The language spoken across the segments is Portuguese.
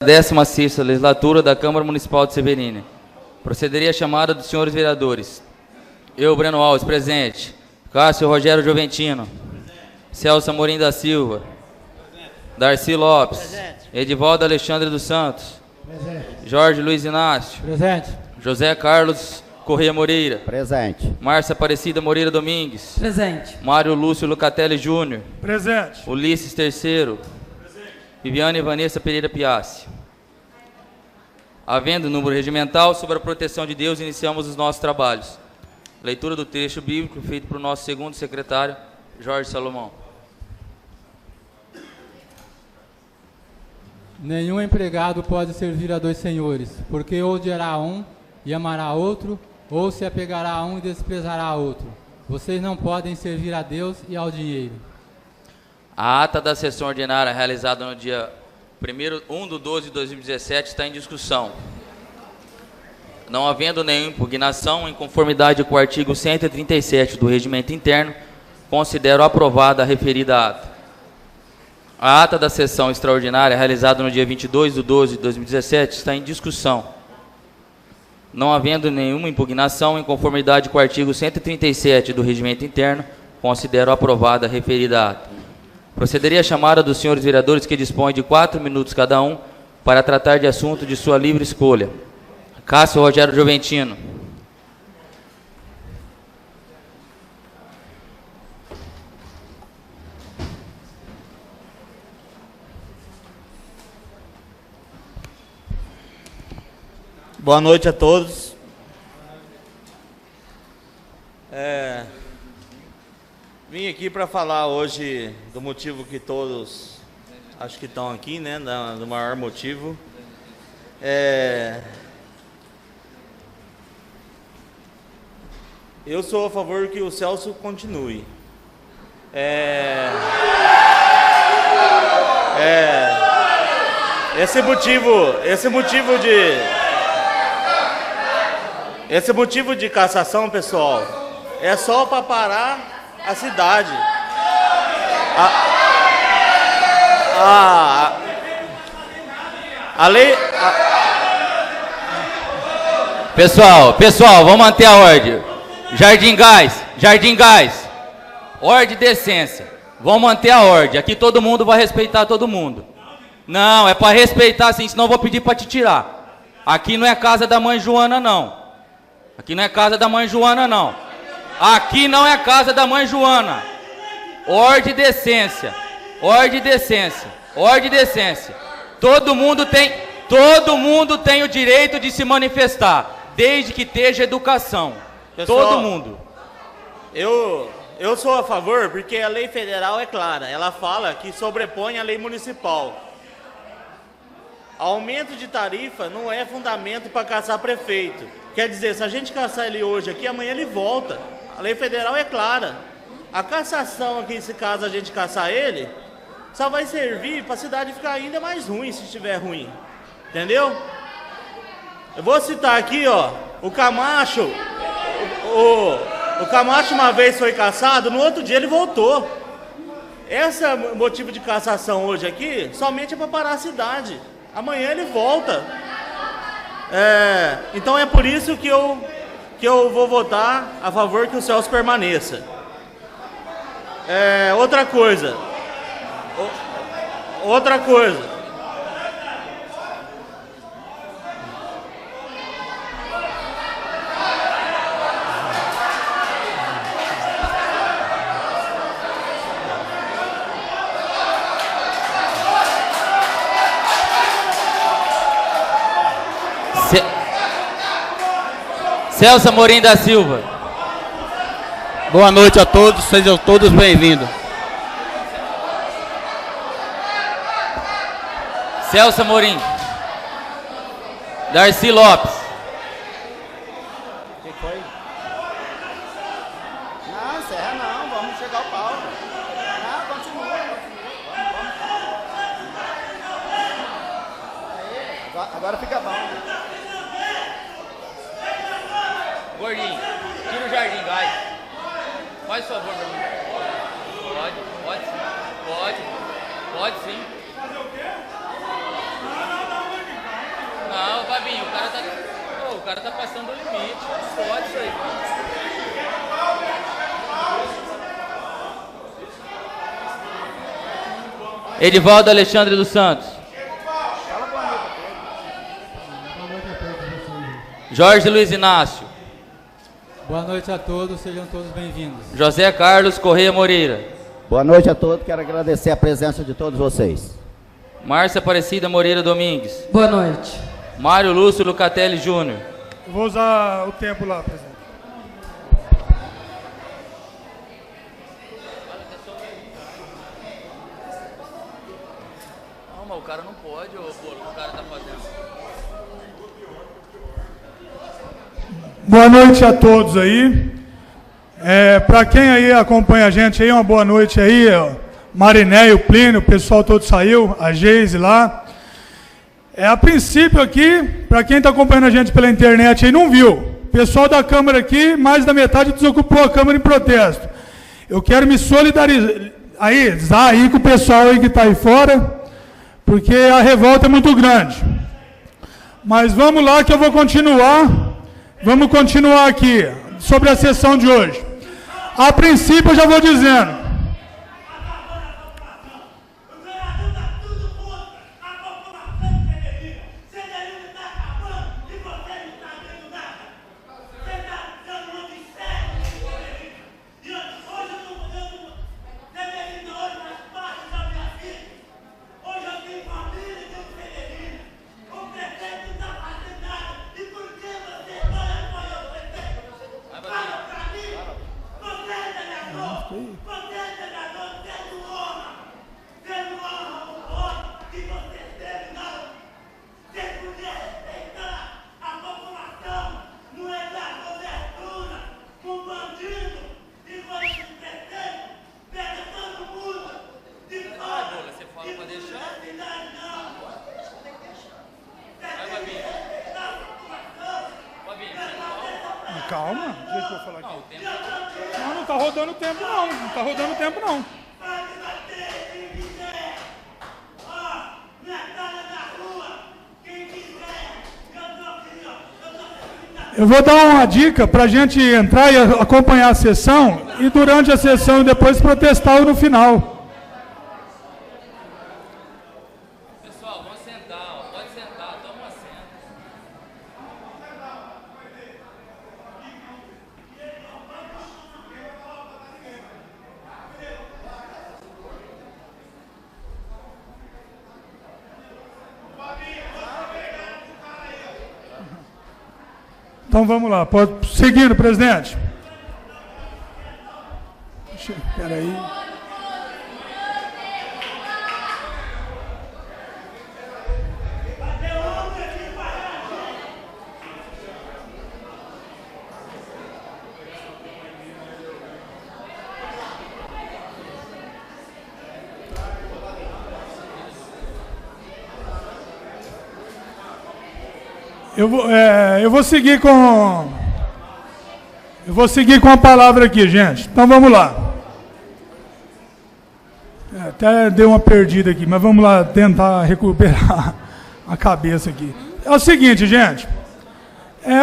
16ª Legislatura da Câmara Municipal de Severina. Procederia a chamada dos senhores vereadores. Eu, Breno Alves, presente. Cássio Rogério Joventino. Celso Amorim da Silva. Darcy Lopes. Presente. Edivaldo Alexandre dos Santos. Presente. Jorge Luiz Inácio. Presente. José Carlos Correia Moreira. Presente. Márcia Aparecida Moreira Domingues. Presente. Mário Lúcio Lucatelli Júnior. Presente. Ulisses Terceiro. Viviane Vanessa Pereira Piassi. Havendo número regimental sobre a proteção de Deus, iniciamos os nossos trabalhos. Leitura do texto bíblico feito para o nosso segundo secretário, Jorge Salomão. Nenhum empregado pode servir a dois senhores, porque odiará um e amará outro, ou se apegará a um e desprezará outro. Vocês não podem servir a Deus e ao dinheiro. A ata da sessão ordinária realizada no dia 1/12/2017 está em discussão. Não havendo nenhuma impugnação, em conformidade com o artigo 137 do Regimento Interno, considero aprovada a referida ata. A ata da sessão extraordinária realizada no dia 22/12/2017 está em discussão. Não havendo nenhuma impugnação, em conformidade com o artigo 137 do Regimento Interno, considero aprovada a referida ata. Procederia a chamada dos senhores vereadores que dispõem de 4 minutos cada um para tratar de assunto de sua livre escolha. Cássio Rogério Joventino. Boa noite a todos. Vim aqui para falar hoje do motivo que todos acho que estão aqui, né? Do maior motivo. Eu sou a favor que o Celso continue. Esse motivo de cassação, pessoal, é só para parar a cidade. A lei. Pessoal, vamos manter a ordem. Jardim Gás. Ordem e decência. Vamos manter a ordem. Aqui todo mundo vai respeitar todo mundo. Não, é para respeitar sim, senão eu vou pedir para te tirar. Aqui não é casa da mãe Joana, não. Aqui não é casa da mãe Joana, não. Aqui não é casa da mãe Joana. Ordem e decência. Todo mundo tem o direito de se manifestar, desde que esteja educação. Pessoal, todo mundo. Eu sou a favor porque a lei federal é clara. Ela fala que sobrepõe a lei municipal. Aumento de tarifa não é fundamento para caçar prefeito. Quer dizer, se a gente caçar ele hoje aqui, amanhã ele volta. A lei federal é clara. A cassação aqui, se caso a gente caçar ele, só vai servir para a cidade ficar ainda mais ruim, se estiver ruim. Entendeu? Eu vou citar aqui, ó, o Camacho. O Camacho uma vez foi caçado, no outro dia ele voltou. Esse motivo de cassação hoje aqui, somente é para parar a cidade. Amanhã ele volta. Então é por isso que eu vou votar a favor que o Celso permaneça. Outra coisa. Celso Amorim da Silva. Boa noite a todos, sejam todos bem-vindos. Celso Amorim. Darcy Lopes. O que foi? Não, encerra não, vamos chegar ao pau. Não, continua. Agora fica bom. Gordinho, tira o Jardim Gás. Faz favor pra mim. Pode sim. Fabinho, o cara tá passando o limite. Não pode isso aí. Edivaldo Alexandre dos Santos. Jorge Luiz Inácio. Boa noite a todos, sejam todos bem-vindos. José Carlos Correia Moreira. Boa noite a todos, quero agradecer a presença de todos vocês. Márcia Aparecida Moreira Domingues. Boa noite. Mário Lúcio Lucatelli Júnior. Eu vou usar o tempo lá, presidente. Não, mas o cara não pode, o que o cara tá fazendo. Boa noite a todos aí. Para quem aí acompanha a gente aí, uma boa noite aí, ó. Mariné e o Plínio, o pessoal todo saiu, a Geise lá. A princípio aqui, para quem está acompanhando a gente pela internet aí, não viu. O pessoal da Câmara aqui, mais da metade desocupou a Câmara em protesto. Eu quero me solidarizar aí com o pessoal aí que está aí fora, porque a revolta é muito grande. Mas vamos lá que eu vou continuar. Vamos continuar aqui, sobre a sessão de hoje. A princípio eu já vou dizendo. Calma, deixa eu falar aqui. Não tá rodando o tempo não, não tá rodando o tempo não. Eu vou dar uma dica para a gente entrar e acompanhar a sessão e durante a sessão e depois protestar no final. Pessoal, vamos sentar, ó. Pode sentar, toma um assento. Então vamos lá, pode seguindo, presidente. Espera aí. Eu vou seguir com a palavra aqui, gente. Então vamos lá. Até deu uma perdida aqui, mas vamos lá tentar recuperar a cabeça aqui. É o seguinte, gente.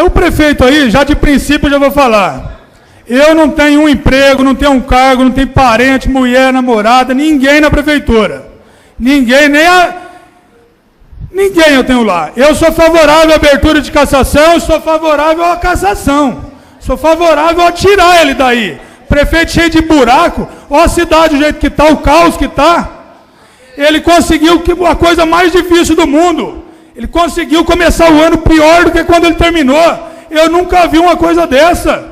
O prefeito aí, já de princípio, eu já vou falar. Eu não tenho um emprego, não tenho um cargo, não tenho parente, mulher, namorada, ninguém na prefeitura. Ninguém, Ninguém eu tenho lá. Eu sou favorável à abertura de cassação, sou favorável à cassação. Sou favorável a tirar ele daí. Prefeito cheio de buraco, olha a cidade do jeito que está, o caos que está. Ele conseguiu a coisa mais difícil do mundo. Ele conseguiu começar o ano pior do que quando ele terminou. Eu nunca vi uma coisa dessa.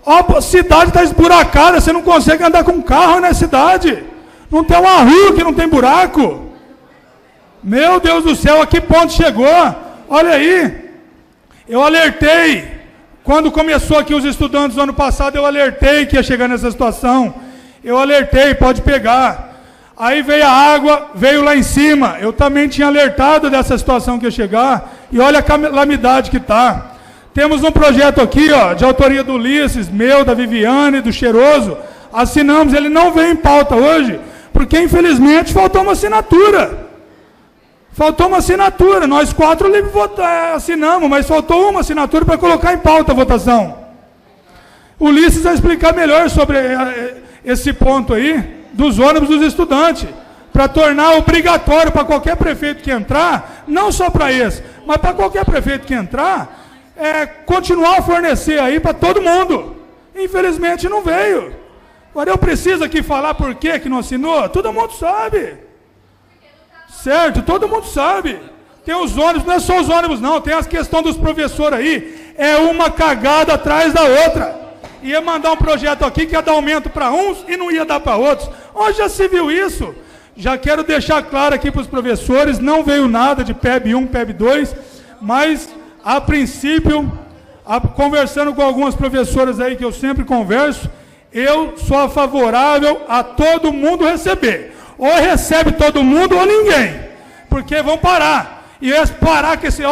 A cidade está esburacada, você não consegue andar com carro na cidade. Não tem uma rua que não tem buraco. Meu Deus do céu, a que ponto chegou? Olha aí, eu alertei, quando começou aqui os estudantes no ano passado, eu alertei que ia chegar nessa situação, eu alertei, pode pegar. Aí veio a água, veio lá em cima, eu também tinha alertado dessa situação que ia chegar, e olha a calamidade que está. Temos um projeto aqui, ó, de autoria do Ulisses, meu, da Viviane, do Cheiroso, assinamos, ele não veio em pauta hoje, porque infelizmente faltou uma assinatura. Faltou uma assinatura, nós 4 assinamos, mas faltou uma assinatura para colocar em pauta a votação. O Ulisses vai explicar melhor sobre esse ponto aí, dos ônibus dos estudantes, para tornar obrigatório para qualquer prefeito que entrar, não só para esse, mas para qualquer prefeito que entrar, continuar a fornecer aí para todo mundo. Infelizmente não veio. Agora eu preciso aqui falar por que não assinou? Todo mundo sabe. Certo? Todo mundo sabe. Tem os ônibus, não é só os ônibus não, tem a questão dos professores aí. É uma cagada atrás da outra. Ia mandar um projeto aqui que ia dar aumento para uns e não ia dar para outros. Onde já se viu isso? Já quero deixar claro aqui para os professores, não veio nada de PEB 1, PEB 2, mas, a princípio, conversando com algumas professoras aí que eu sempre converso, eu sou favorável a todo mundo receber. Ou recebe todo mundo ou ninguém, porque vão parar. E eles parar com esse,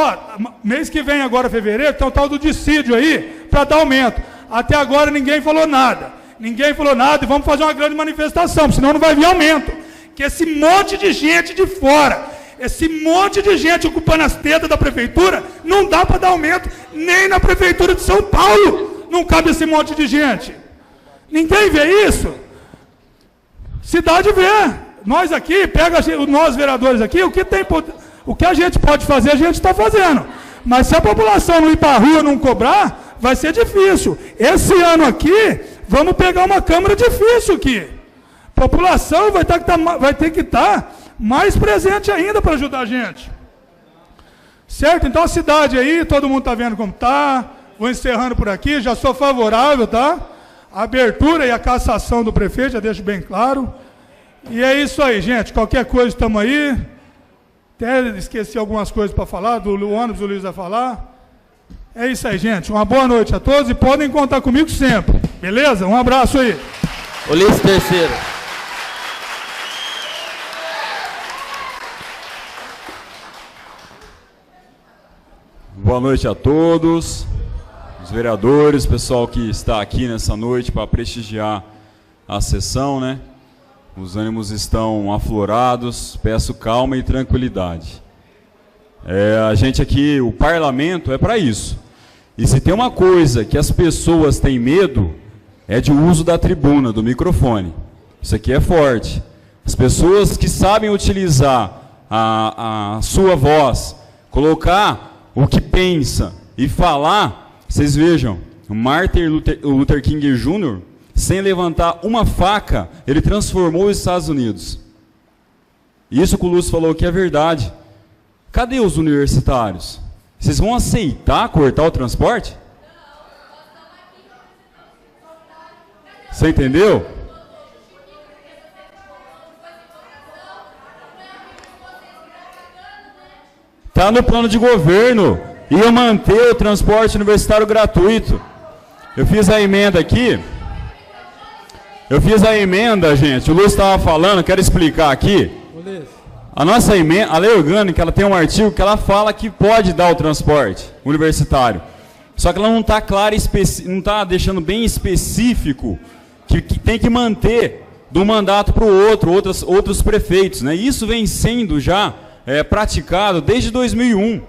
mês que vem agora, fevereiro, tem o tal do dissídio aí, para dar aumento. Até agora ninguém falou nada. Ninguém falou nada e vamos fazer uma grande manifestação, senão não vai vir aumento. Que esse monte de gente de fora, esse monte de gente ocupando as tetas da prefeitura, não dá para dar aumento, nem na prefeitura de São Paulo não cabe esse monte de gente. Ninguém vê isso? Cidade vê. Nós aqui, nós vereadores aqui, o que a gente pode fazer, a gente está fazendo. Mas se a população não ir para a rua, não cobrar, vai ser difícil. Esse ano aqui, vamos pegar uma Câmara difícil aqui. A população vai ter que estar mais presente ainda para ajudar a gente. Certo? Então a cidade aí, todo mundo está vendo como está. Vou encerrando por aqui, já sou favorável, tá? A abertura e a cassação do prefeito, já deixo bem claro. E é isso aí, gente. Qualquer coisa, estamos aí. Até esqueci algumas coisas para falar, do ônibus o Luiz vai falar. É isso aí, gente. Uma boa noite a todos e podem contar comigo sempre. Beleza? Um abraço aí. Ulisses Terceiro. Boa noite a todos, os vereadores, pessoal que está aqui nessa noite para prestigiar a sessão, né? Os ânimos estão aflorados, peço calma e tranquilidade. A gente aqui, o parlamento é para isso. E se tem uma coisa que as pessoas têm medo, é de uso da tribuna, do microfone. Isso aqui é forte. As pessoas que sabem utilizar a sua voz, colocar o que pensa e falar, vocês vejam, o Martin Luther King Jr., sem levantar uma faca, ele transformou os Estados Unidos. Isso que o Lúcio falou que é verdade. Cadê os universitários? Vocês vão aceitar cortar o transporte? Você entendeu? Está no plano de governo. Ia manter o transporte universitário gratuito. Eu fiz a emenda aqui. Gente. O Lúcio estava falando, quero explicar aqui. A nossa emenda, a lei orgânica, ela tem um artigo que ela fala que pode dar o transporte universitário. Só que ela não está clara, não está deixando bem específico que tem que manter de um mandato para o outro, outros prefeitos, né? Isso vem sendo já praticado desde 2001.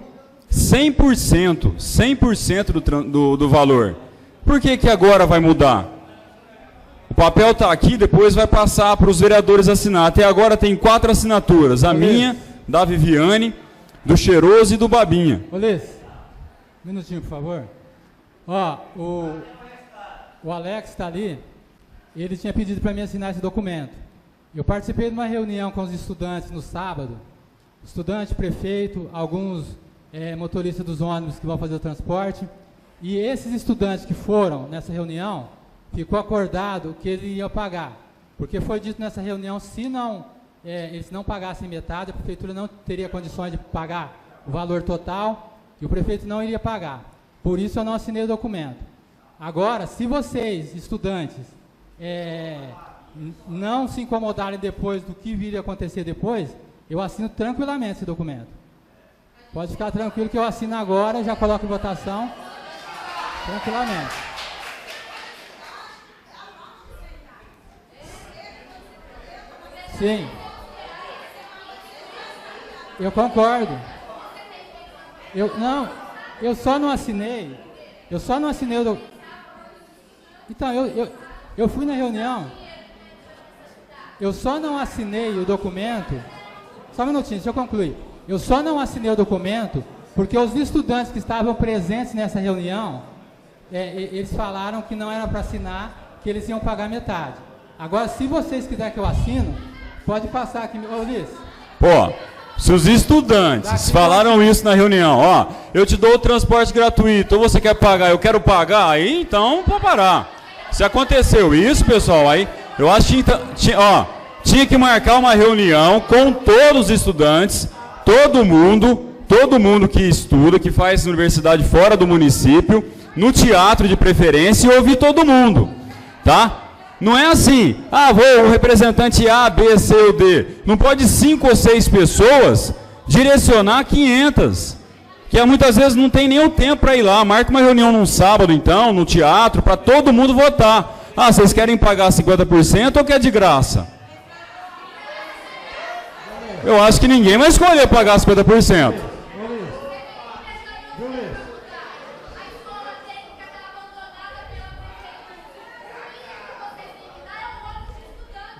100% do valor. Por que agora vai mudar? O papel está aqui, depois vai passar para os vereadores assinar. Até agora tem 4 assinaturas. A minha, da Viviane, do Cheiroso e do Babinha. Ulisses, um minutinho, por favor. Ó, o Alex está ali. Ele tinha pedido para mim assinar esse documento. Eu participei de uma reunião com os estudantes no sábado. Estudante, prefeito, alguns motoristas dos ônibus que vão fazer o transporte. E esses estudantes que foram nessa reunião, ficou acordado que eles iam pagar. Porque foi dito nessa reunião, se não, eles não pagassem metade, a prefeitura não teria condições de pagar o valor total e o prefeito não iria pagar. Por isso eu não assinei o documento. Agora, se vocês, estudantes, não se incomodarem depois do que viria a acontecer depois, eu assino tranquilamente esse documento. Pode ficar tranquilo que eu assino agora, já coloco em votação, tranquilamente. Sim. Eu concordo. Eu só não assinei. Eu só não assinei o... Então, eu fui na reunião. Eu só não assinei o documento. Só um minutinho, deixa eu concluir. Eu só não assinei o documento porque os estudantes que estavam presentes nessa reunião, eles falaram que não era para assinar, que eles iam pagar metade. Agora, se vocês quiserem que eu assino, pode passar aqui. Ô, Ulisses. Pô, se os estudantes falaram isso na reunião, ó, eu te dou o transporte gratuito, ou você quer pagar, eu quero pagar, aí então pode parar. Se aconteceu isso, pessoal, aí eu acho que tinha que marcar uma reunião com todos os estudantes, todo mundo que estuda, que faz universidade fora do município, no teatro de preferência, e ouvir todo mundo, tá? Não é assim, vou o representante A, B, C ou D. Não pode 5 ou 6 pessoas direcionar 500. Que muitas vezes não tem nem o tempo para ir lá. Marca uma reunião num sábado, então, no teatro, para todo mundo votar. Vocês querem pagar 50% ou quer de graça? Eu acho que ninguém vai escolher pagar 50%.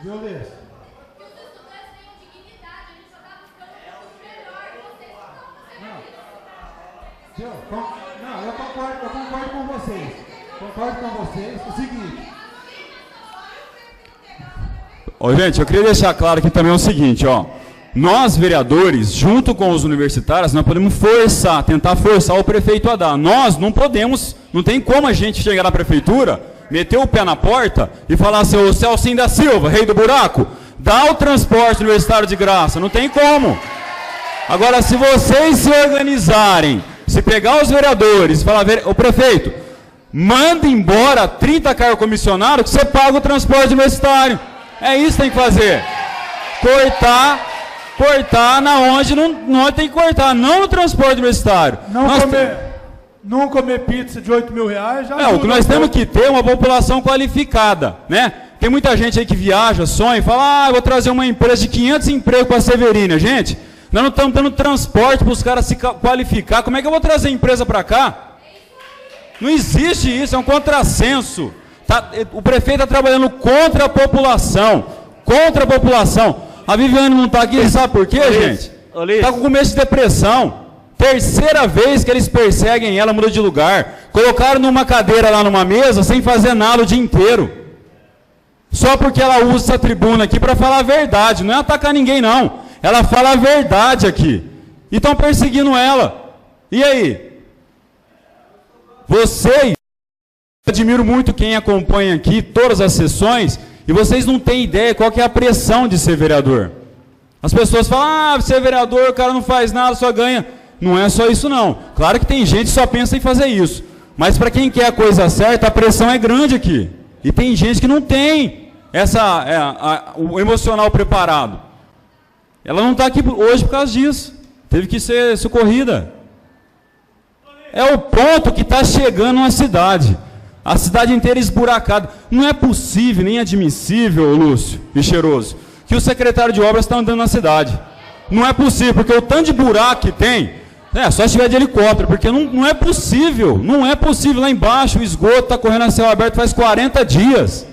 Ulisses. Eu concordo com vocês. Concordo com vocês. O seguinte. Gente, eu queria deixar claro aqui também o seguinte, ó. Nós, vereadores, junto com os universitários, nós podemos tentar forçar o prefeito a dar. Nós não podemos, não tem como a gente chegar na prefeitura, meter o pé na porta e falar assim, ô Celcinho da Silva, rei do buraco, dá o transporte universitário de graça. Não tem como. Agora, se vocês se organizarem, se pegar os vereadores e falar, ô prefeito, manda embora 30 cargos comissionados que você paga o transporte universitário. É isso que tem que fazer. Cortar na onde não tem que cortar, não no transporte universitário. Não comer pizza de 8 mil reais já. O que nós temos que ter é uma população qualificada, né? Tem muita gente aí que viaja, sonha, e fala, eu vou trazer uma empresa de 500 empregos para a Severina. Gente, nós não estamos dando transporte para os caras se qualificar. Como é que eu vou trazer empresa para cá? Não existe isso, é um contrassenso. O prefeito está trabalhando contra a população. Contra a população. A Viviane não está aqui, sabe por quê, gente? Está com começo de depressão. Terceira vez que eles perseguem ela, muda de lugar. Colocaram numa cadeira lá numa mesa, sem fazer nada o dia inteiro. Só porque ela usa essa tribuna aqui para falar a verdade. Não é atacar ninguém, não. Ela fala a verdade aqui. E estão perseguindo ela. E aí? Vocês, eu admiro muito quem acompanha aqui todas as sessões, e vocês não têm ideia qual que é a pressão de ser vereador. As pessoas falam, ser vereador, o cara não faz nada, só ganha. Não é só isso não. Claro que tem gente que só pensa em fazer isso. Mas para quem quer a coisa certa, a pressão é grande aqui. E tem gente que não tem o emocional preparado. Ela não está aqui hoje por causa disso. Teve que ser socorrida. É o ponto que está chegando na cidade. A cidade inteira esburacada. Não é possível, nem admissível, Lúcio e Cheiroso, que o secretário de obras está andando na cidade. Não é possível, porque o tanto de buraco que tem, só se tiver de helicóptero, porque não é possível. Não é possível. Lá embaixo o esgoto está correndo a céu aberto faz 40 dias.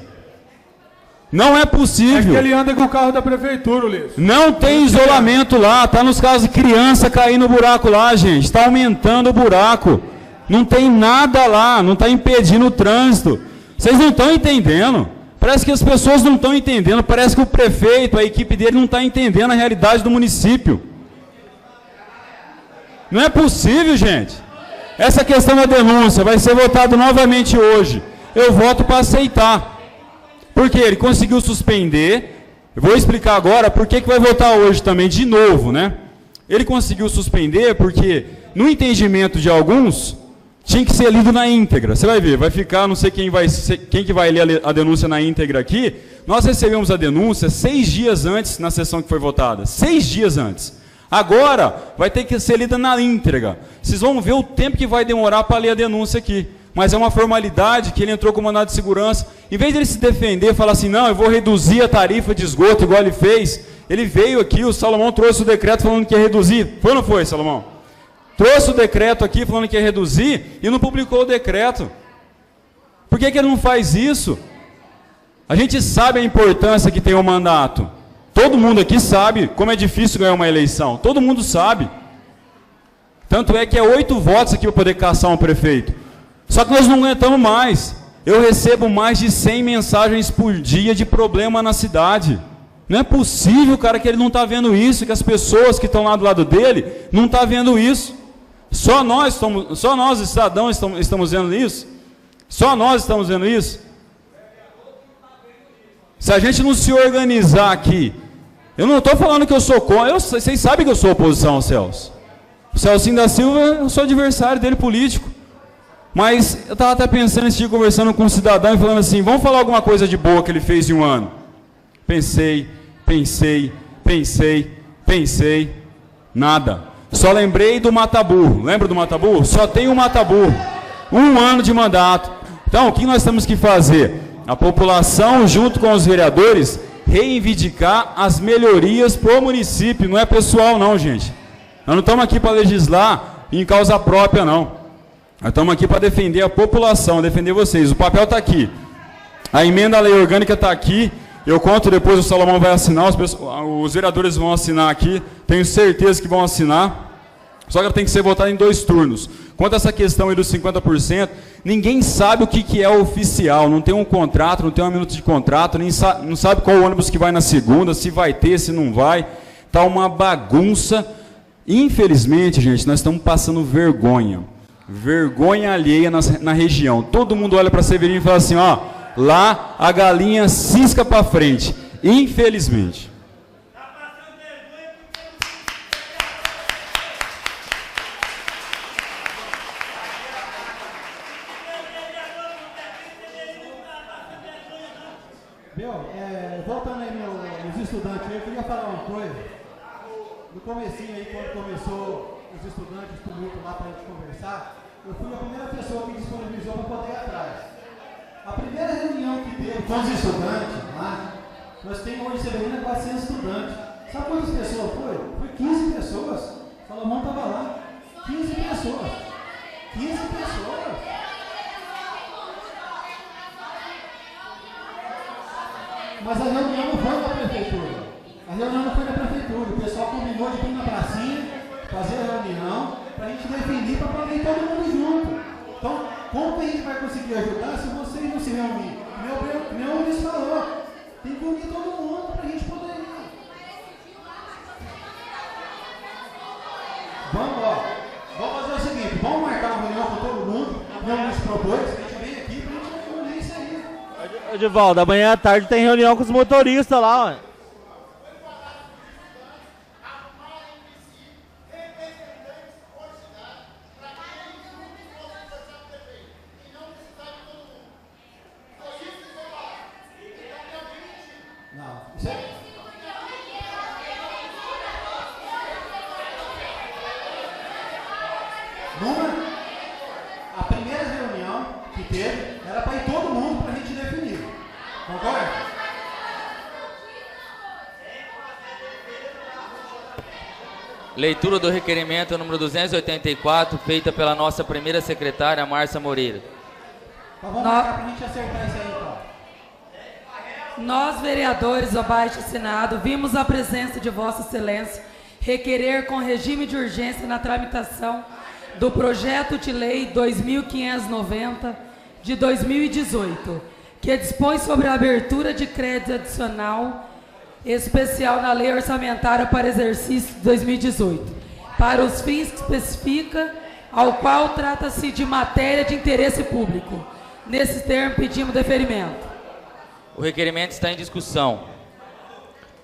Não é possível. É que ele anda com o carro da prefeitura, Ulisses. Não tem isolamento lá. Está nos casos de criança caindo no buraco lá, gente. Está aumentando o buraco. Não tem nada lá. Não está impedindo o trânsito. Vocês não estão entendendo. Parece que as pessoas não estão entendendo. Parece que o prefeito, a equipe dele não está entendendo a realidade do município. Não é possível, gente. Essa questão da denúncia vai ser votada novamente hoje. Eu voto para aceitar. Porque ele conseguiu suspender. Eu vou explicar agora por que vai votar hoje também de novo, né? Ele conseguiu suspender porque, no entendimento de alguns, tinha que ser lido na íntegra. Você vai ver, vai ficar, não sei quem que vai ler a denúncia na íntegra aqui. Nós recebemos a denúncia 6 dias antes na sessão que foi votada. 6 dias antes. Agora vai ter que ser lida na íntegra. Vocês vão ver o tempo que vai demorar para ler a denúncia aqui. Mas é uma formalidade que ele entrou com o mandado de segurança. Em vez de ele se defender e falar assim, não, eu vou reduzir a tarifa de esgoto igual ele fez, Ele veio aqui, o Salomão trouxe o decreto falando que ia reduzir. Foi ou não foi, Salomão? Trouxe o decreto aqui falando que ia reduzir e não publicou o decreto. Por que ele não faz isso? A gente sabe a importância que tem o mandato. Todo mundo aqui sabe como é difícil ganhar uma eleição. Todo mundo sabe. Tanto é que é 8 votos aqui para poder caçar um prefeito. Só que nós não aguentamos mais. Eu recebo mais de 100 mensagens por dia de problema na cidade. Não é possível, cara, que ele não está vendo isso, que as pessoas que estão lá do lado dele não estão vendo isso. Só nós, cidadãos, estamos vendo isso. Só nós estamos vendo isso. Se a gente não se organizar aqui, eu não estou falando que eu sou contra, vocês sabem que eu sou oposição ao Celso. O Celcinho da Silva, eu sou adversário dele político. Mas eu estava até pensando esse dia, conversando com um cidadão e falando assim, vamos falar alguma coisa de boa que ele fez em um ano. Pensei, nada. Só lembrei do Mataburro. Lembra do Mataburro? Só tem o Mataburro. 1 ano de mandato. Então, o que nós temos que fazer? A população, junto com os vereadores, reivindicar as melhorias para o município. Não é pessoal não, gente. Nós não estamos aqui para legislar em causa própria, não. Nós estamos aqui para defender a população, defender vocês. O papel está aqui. A emenda à lei orgânica está aqui. Eu conto depois, o Salomão vai assinar, os vereadores vão assinar aqui. Tenho certeza que vão assinar. Só que ela tem que ser votada em 2 turnos. Quanto a essa questão aí dos 50%, ninguém sabe o que é oficial. Não tem um contrato, não tem 1 minuto de contrato, não sabe qual ônibus que vai na segunda, se vai ter, se não vai. Está uma bagunça. Infelizmente, gente, nós estamos passando vergonha. Vergonha alheia na região. Todo mundo olha para Severino e fala assim, ó, lá a galinha cisca para frente. Infelizmente. Voltando aí os estudantes, eu queria falar uma coisa. No comecinho aí, quando começou os estudantes, tumulto lá para a gente conversar, eu fui a primeira pessoa que disponibilizou para poder ir atrás. A primeira reunião que teve com os estudantes lá, nós temos hoje em Severino 400 estudantes. Sabe quantas pessoas foi? Foi 15 pessoas. Salomão estava lá. 15 pessoas. 15 pessoas. Mas a reunião não foi na prefeitura. A reunião não foi na prefeitura. O pessoal combinou de vir na pracinha, fazer a reunião, para a gente definir, para poder ir todo mundo junto. Então, como que a gente vai conseguir ajudar se vocês não se reunirem? Meu Luiz falou, tem que unir todo mundo para a gente poder ir. Vamos fazer o seguinte, vamos marcar uma reunião com todo mundo, meu Luiz propôs, a gente vem aqui para a gente unir isso aí. Edivaldo, amanhã à tarde tem reunião com os motoristas lá, ué. A primeira reunião que teve era para ir todo mundo para a gente definir. Concorda? Leitura do requerimento número 284, feita pela nossa primeira secretária, Márcia Moreira. Então vamos marcar para a gente acertar isso aí, então. Nós, vereadores do abaixo assinado, vimos a presença de Vossa Excelência requerer com regime de urgência na tramitação do projeto de lei 2590 de 2018, que dispõe sobre a abertura de crédito adicional especial na lei orçamentária para exercício de 2018, para os fins que especifica, ao qual trata-se de matéria de interesse público. Nesse termo, pedimos deferimento. O requerimento está em discussão.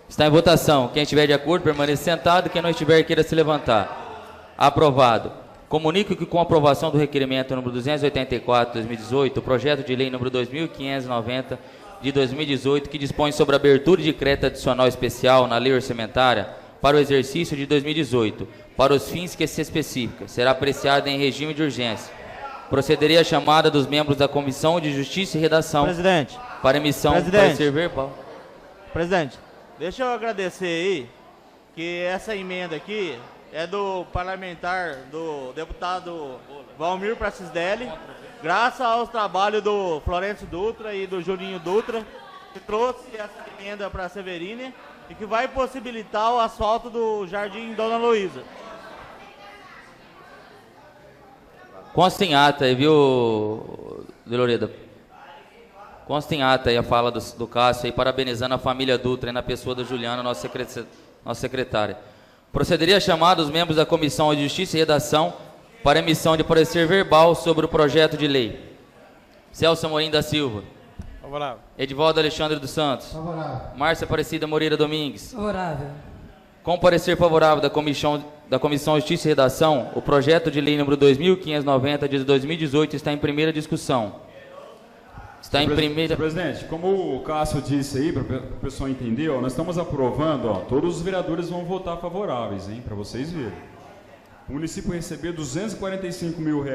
Está em votação. Quem estiver de acordo, permaneça sentado. Quem não estiver, queira se levantar. Aprovado. Comunico que com a aprovação do requerimento número 284 de 2018, o projeto de lei número 2590 de 2018, que dispõe sobre a abertura de crédito adicional especial na lei orçamentária para o exercício de 2018, para os fins que se especifica, será apreciada em regime de urgência. Procederei à chamada dos membros da Comissão de Justiça e Redação. Presidente. Para emissão do parecer verbal. Presidente, Deixa eu agradecer aí, que essa emenda aqui é do parlamentar, do deputado Valmir Pracisdelli, graças ao trabalho do Florencio Dutra e do Julinho Dutra, que trouxe essa emenda para a Severine e que vai possibilitar o asfalto do Jardim Dona Luísa. Consta em ata aí, viu, Deloreda? Consta em ata aí a fala do Cássio aí, parabenizando a família Dutra e na pessoa da Juliana, nossa secretária. Procederia a chamada os membros da Comissão de Justiça e Redação para emissão de parecer verbal sobre o projeto de lei. Celso Amorim da Silva. Favorável. Edivaldo Alexandre dos Santos. Favorável. Márcia Aparecida Moreira Domingues. Favorável. Com parecer favorável da Comissão de Justiça e Redação, o projeto de lei número 2590 de 2018 está em primeira discussão. Está em primeira... Senhor presidente, como o Cássio disse aí, para o pessoal entender, ó, nós estamos aprovando, ó, todos os vereadores vão votar favoráveis, hein, para vocês verem. O município recebeu R$245 mil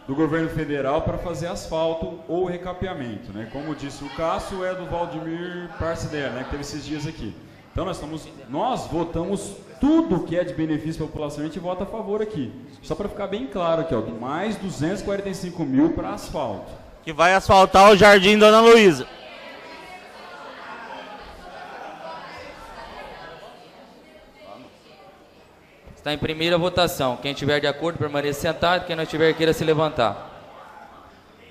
do governo federal para fazer asfalto ou recapeamento, né? Como disse o Cássio, é do Valdemir Pracisdelli, né, que teve esses dias aqui. Então nós votamos tudo que é de benefício para a população, a gente vota a favor aqui. Só para ficar bem claro aqui, ó, mais 245 mil para asfalto. Que vai asfaltar o Jardim Dona Luísa. Está em primeira votação. Quem estiver de acordo, permaneça sentado. Quem não estiver, queira se levantar.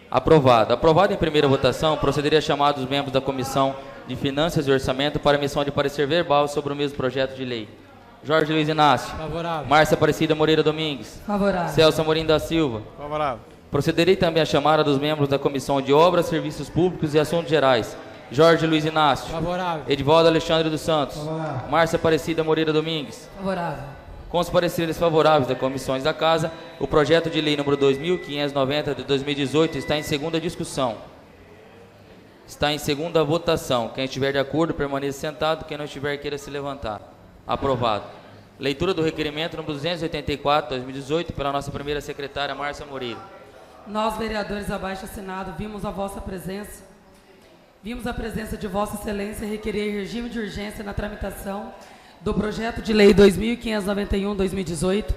Aprovado. Aprovado em primeira votação, procederia a chamar os membros da Comissão de Finanças e Orçamento para emissão de parecer verbal sobre o mesmo projeto de lei. Jorge Luiz Inácio. Favorável. Márcia Aparecida Moreira Domingues. Favorável. Celso Amorim da Silva. Favorável. Procederei também a chamada dos membros da Comissão de Obras, Serviços Públicos e Assuntos Gerais. Jorge Luiz Inácio. Favorável. Edivaldo Alexandre dos Santos. Favorável. Márcia Aparecida Moreira Domingues. Favorável. Com os pareceres favoráveis das comissões da Casa, o projeto de lei número 2590 de 2018 está em segunda discussão. Está em segunda votação. Quem estiver de acordo, permaneça sentado. Quem não estiver, queira se levantar. Aprovado. Leitura do requerimento número 284 de 2018 pela nossa primeira secretária, Márcia Moreira. Nós, vereadores abaixo assinado, vimos a presença de Vossa Excelência requerer regime de urgência na tramitação do projeto de lei 2591/2018,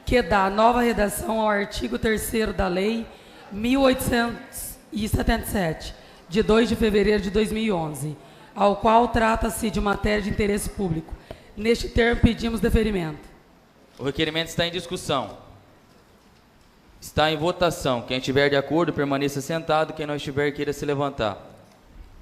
que dá nova redação ao artigo 3º da lei 1877, de 2 de fevereiro de 2011, ao qual trata-se de matéria de interesse público. Neste termo, pedimos deferimento. O requerimento está em discussão. Está em votação. Quem estiver de acordo, permaneça sentado. Quem não estiver, queira se levantar.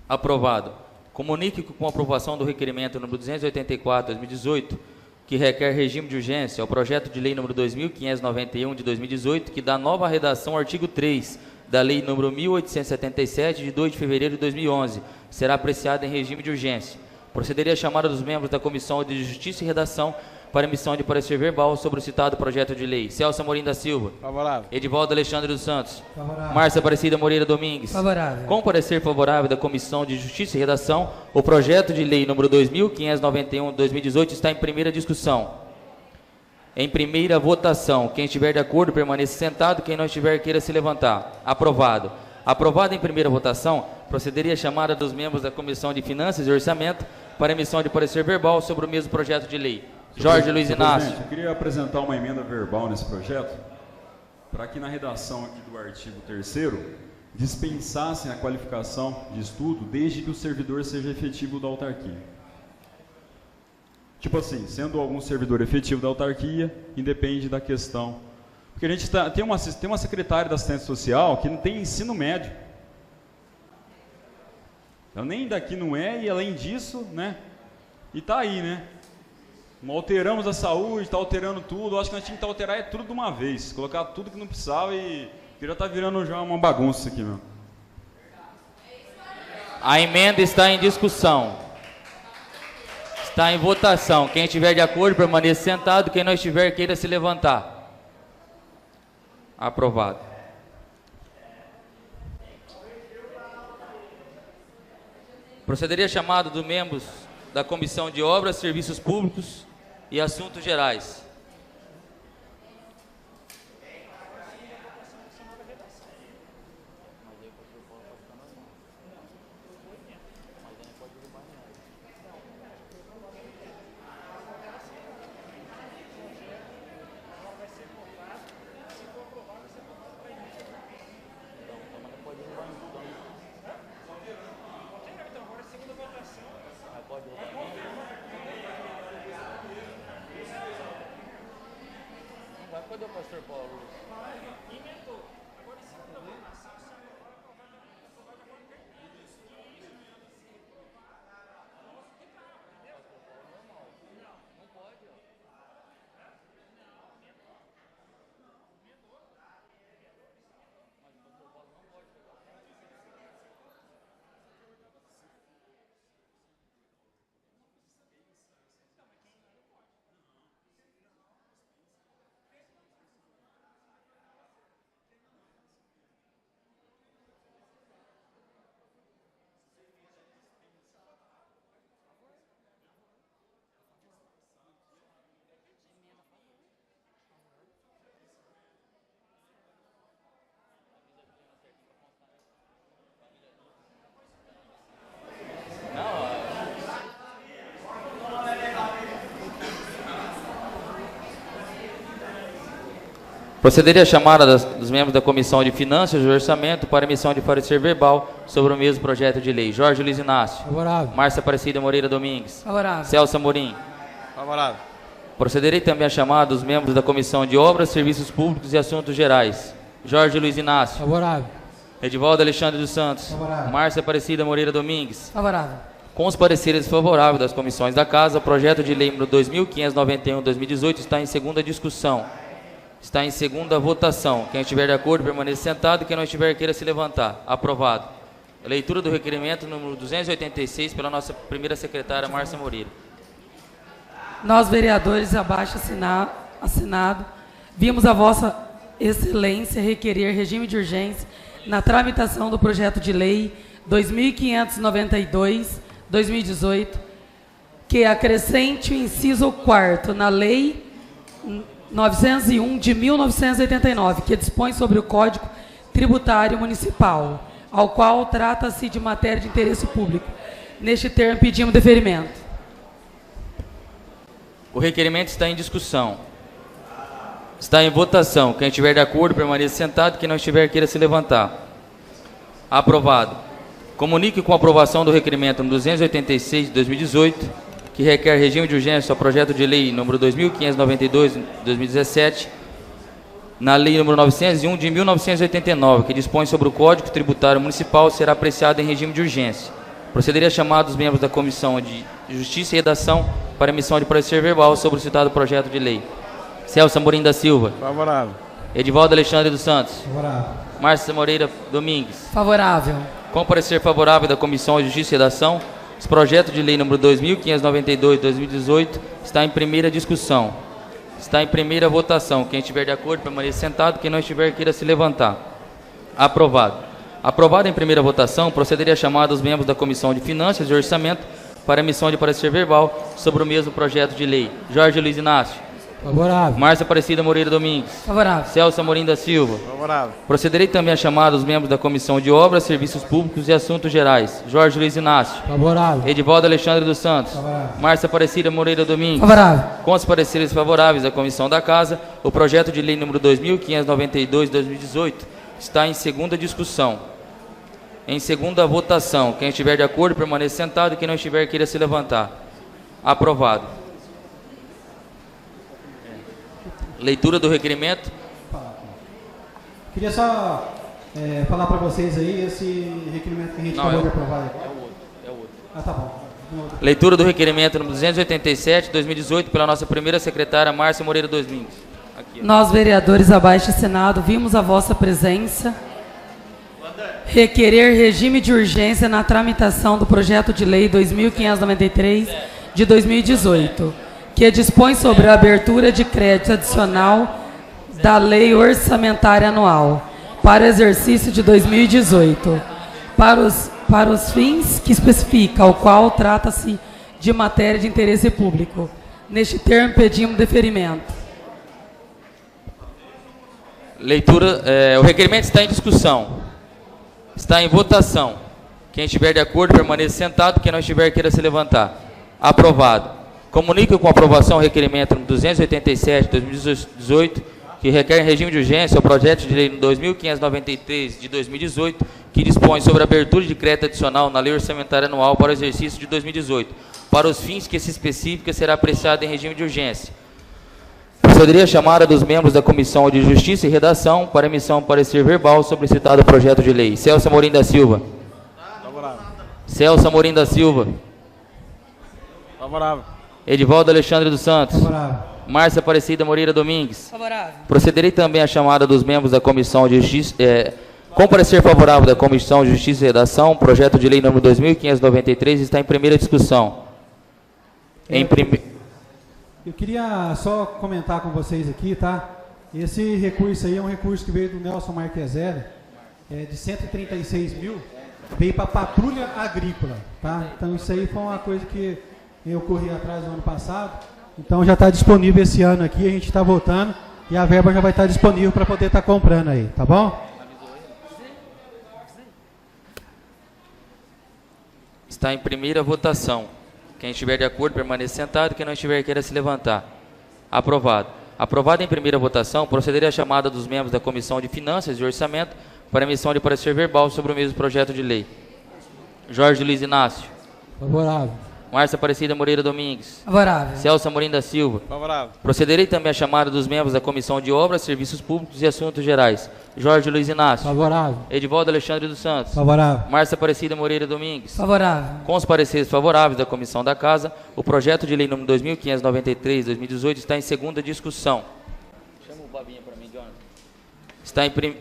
Aprovado. Comunique que com a aprovação do requerimento número 284, 2018, que requer regime de urgência ao projeto de lei número 2591 de 2018, que dá nova redação ao artigo 3 da lei número 1877 de 2 de fevereiro de 2011, será apreciada em regime de urgência. Procederia a chamada dos membros da Comissão de Justiça e Redação para emissão de parecer verbal sobre o citado projeto de lei. Celso Amorim da Silva. Favorável. Edivaldo Alexandre dos Santos. Favorável. Márcia Aparecida Moreira Domingues. Favorável. Com parecer favorável da Comissão de Justiça e Redação, o projeto de lei número 2591 de 2018 está em primeira discussão. Em primeira votação. Quem estiver de acordo, permaneça sentado. Quem não estiver, queira se levantar. Aprovado. Aprovado em primeira votação, procederia a chamada dos membros da Comissão de Finanças e Orçamento para emissão de parecer verbal sobre o mesmo projeto de lei. Jorge Luiz Inácio. Eu queria apresentar uma emenda verbal nesse projeto, para que na redação aqui do artigo 3º dispensassem a qualificação de estudo desde que o servidor seja efetivo da autarquia. Tipo assim, sendo algum servidor efetivo da autarquia, independe da questão. Porque a gente tem uma secretária da assistência social que não tem ensino médio. Então nem daqui não é, e além disso, né? E tá aí, né? Não alteramos a saúde, está alterando tudo. Eu acho que nós tínhamos que alterar tudo de uma vez. Colocar tudo que não precisava e já está virando já uma bagunça aqui, meu. A emenda está em discussão. Está em votação. Quem estiver de acordo, permaneça sentado. Quem não estiver, queira se levantar. Aprovado. Procederia a chamada dos membros da Comissão de Obras, Serviços Públicos e Assuntos Gerais. Cadê o pastor Paulo? Procederei a chamada dos membros da Comissão de Finanças e Orçamento para emissão de parecer verbal sobre o mesmo projeto de lei. Jorge Luiz Inácio. Favorável. Márcia Aparecida Moreira Domingues. Favorável. Celso Amorim. Favorável. Procederei também a chamada dos membros da Comissão de Obras, Serviços Públicos e Assuntos Gerais. Jorge Luiz Inácio. Favorável. Edivaldo Alexandre dos Santos. Favorável. Márcia Aparecida Moreira Domingues. Favorável. Com os pareceres favoráveis das comissões da Casa, o projeto de lei número 2591/2018 está em segunda discussão. Está em segunda votação. Quem estiver de acordo, permaneça sentado. Quem não estiver, queira se levantar. Aprovado. A leitura do requerimento número 286 pela nossa primeira secretária, Márcia Moreira. Nós, vereadores, abaixo assinado, vimos a Vossa Excelência requerer regime de urgência na tramitação do projeto de lei 2592/2018, que acrescente o inciso 4º na Lei 901 de 1989, que dispõe sobre o Código Tributário Municipal, ao qual trata-se de matéria de interesse público. Neste termo, pedimos deferimento. O requerimento está em discussão. Está em votação. Quem estiver de acordo, permaneça sentado. Quem não estiver, queira se levantar. Aprovado. Comunique com a aprovação do requerimento número 286 de 2018, que requer regime de urgência ao projeto de lei número 2592/2017, na lei número 901 de 1989, que dispõe sobre o Código Tributário Municipal, será apreciado em regime de urgência. Procederei a chamar os membros da Comissão de Justiça e Redação para emissão de parecer verbal sobre o citado projeto de lei. Celso Amorim da Silva. Favorável. Edivaldo Alexandre dos Santos. Favorável. Márcia Moreira Domingues. Favorável. Com parecer favorável da Comissão de Justiça e Redação, esse projeto de lei número 2592/2018 está em primeira discussão. Está em primeira votação. Quem estiver de acordo, permaneça sentado. Quem não estiver, queira se levantar. Aprovado. Aprovado em primeira votação, procederei a chamada dos membros da Comissão de Finanças e Orçamento para emissão de parecer verbal sobre o mesmo projeto de lei. Jorge Luiz Inácio. Favorável. Márcia Aparecida Moreira Domingues. Favorável. Celso Amorim da Silva. Favorável. Procederei também a chamada dos membros da Comissão de Obras, Serviços Públicos e Assuntos Gerais. Jorge Luiz Inácio. Favorável. Edivaldo Alexandre dos Santos. Favorável. Márcia Aparecida Moreira Domingues. Favorável. Com os pareceres favoráveis da Comissão da Casa, o projeto de lei número 2592/2018 está em segunda discussão. Em segunda votação. Quem estiver de acordo, permaneça sentado. Quem não estiver, queira se levantar. Aprovado. Leitura do requerimento. Queria só falar para vocês aí esse requerimento que a gente acabou de aprovar. É o outro. Ah, tá bom. Leitura do requerimento número 287/2018 pela nossa primeira secretária, Márcia Moreira Domingues. Aqui, Nós, vereadores, abaixo assinado, vimos a vossa presença requerer regime de urgência na tramitação do projeto de lei 2593 de 2018, que dispõe sobre a abertura de crédito adicional da Lei Orçamentária Anual para o exercício de 2018, para os fins que especifica, ao qual trata-se de matéria de interesse público. Neste termo, pedimos deferimento. Leitura, o requerimento está em discussão. Está em votação. Quem estiver de acordo, permaneça sentado. Quem não estiver, queira se levantar. Aprovado. Comunico com a aprovação o requerimento número 287/2018, que requer em regime de urgência o projeto de lei 2593 de 2018, que dispõe sobre a abertura de crédito adicional na Lei Orçamentária Anual para o exercício de 2018, para os fins que se especifica será apreciado em regime de urgência. Procederei à chamada dos membros da Comissão de Justiça e Redação para emissão de parecer verbal sobre o citado projeto de lei. Celso Amorim da Silva. Favorável. Celso Amorim da Silva. Favorável. Edivaldo Alexandre dos Santos. Favorável. Márcia Aparecida Moreira Domingues. Favorável. Procederei também à chamada dos membros da Comissão de Justiça... com parecer favorável da Comissão de Justiça e Redação, projeto de lei número 2593 está em primeira discussão. Eu queria só comentar com vocês aqui, tá? Esse recurso aí é um recurso que veio do Nelson Marqueselli, de 136 mil, veio para patrulha agrícola, tá? Então isso aí foi uma coisa que eu corri atrás no ano passado, então já está disponível esse ano aqui, a gente está votando e a verba já vai estar disponível para poder estar comprando aí, tá bom? Está em primeira votação. Quem estiver de acordo, permaneça sentado. Quem não estiver, queira se levantar. Aprovado. Aprovado em primeira votação, procederei à chamada dos membros da Comissão de Finanças e Orçamento para emissão de parecer verbal sobre o mesmo projeto de lei. Jorge Luiz Inácio. Favorável. Márcia Aparecida Moreira Domingues. Favorável. Celso Amorim da Silva. Favorável. Procederei também à chamada dos membros da Comissão de Obras, Serviços Públicos e Assuntos Gerais. Jorge Luiz Inácio. Favorável. Edivaldo Alexandre dos Santos. Favorável. Márcia Aparecida Moreira Domingues. Favorável. Com os pareceres favoráveis da Comissão da Casa, o projeto de lei número 2593/2018 está em segunda discussão. Chama o Babinha para mim, Jonathan.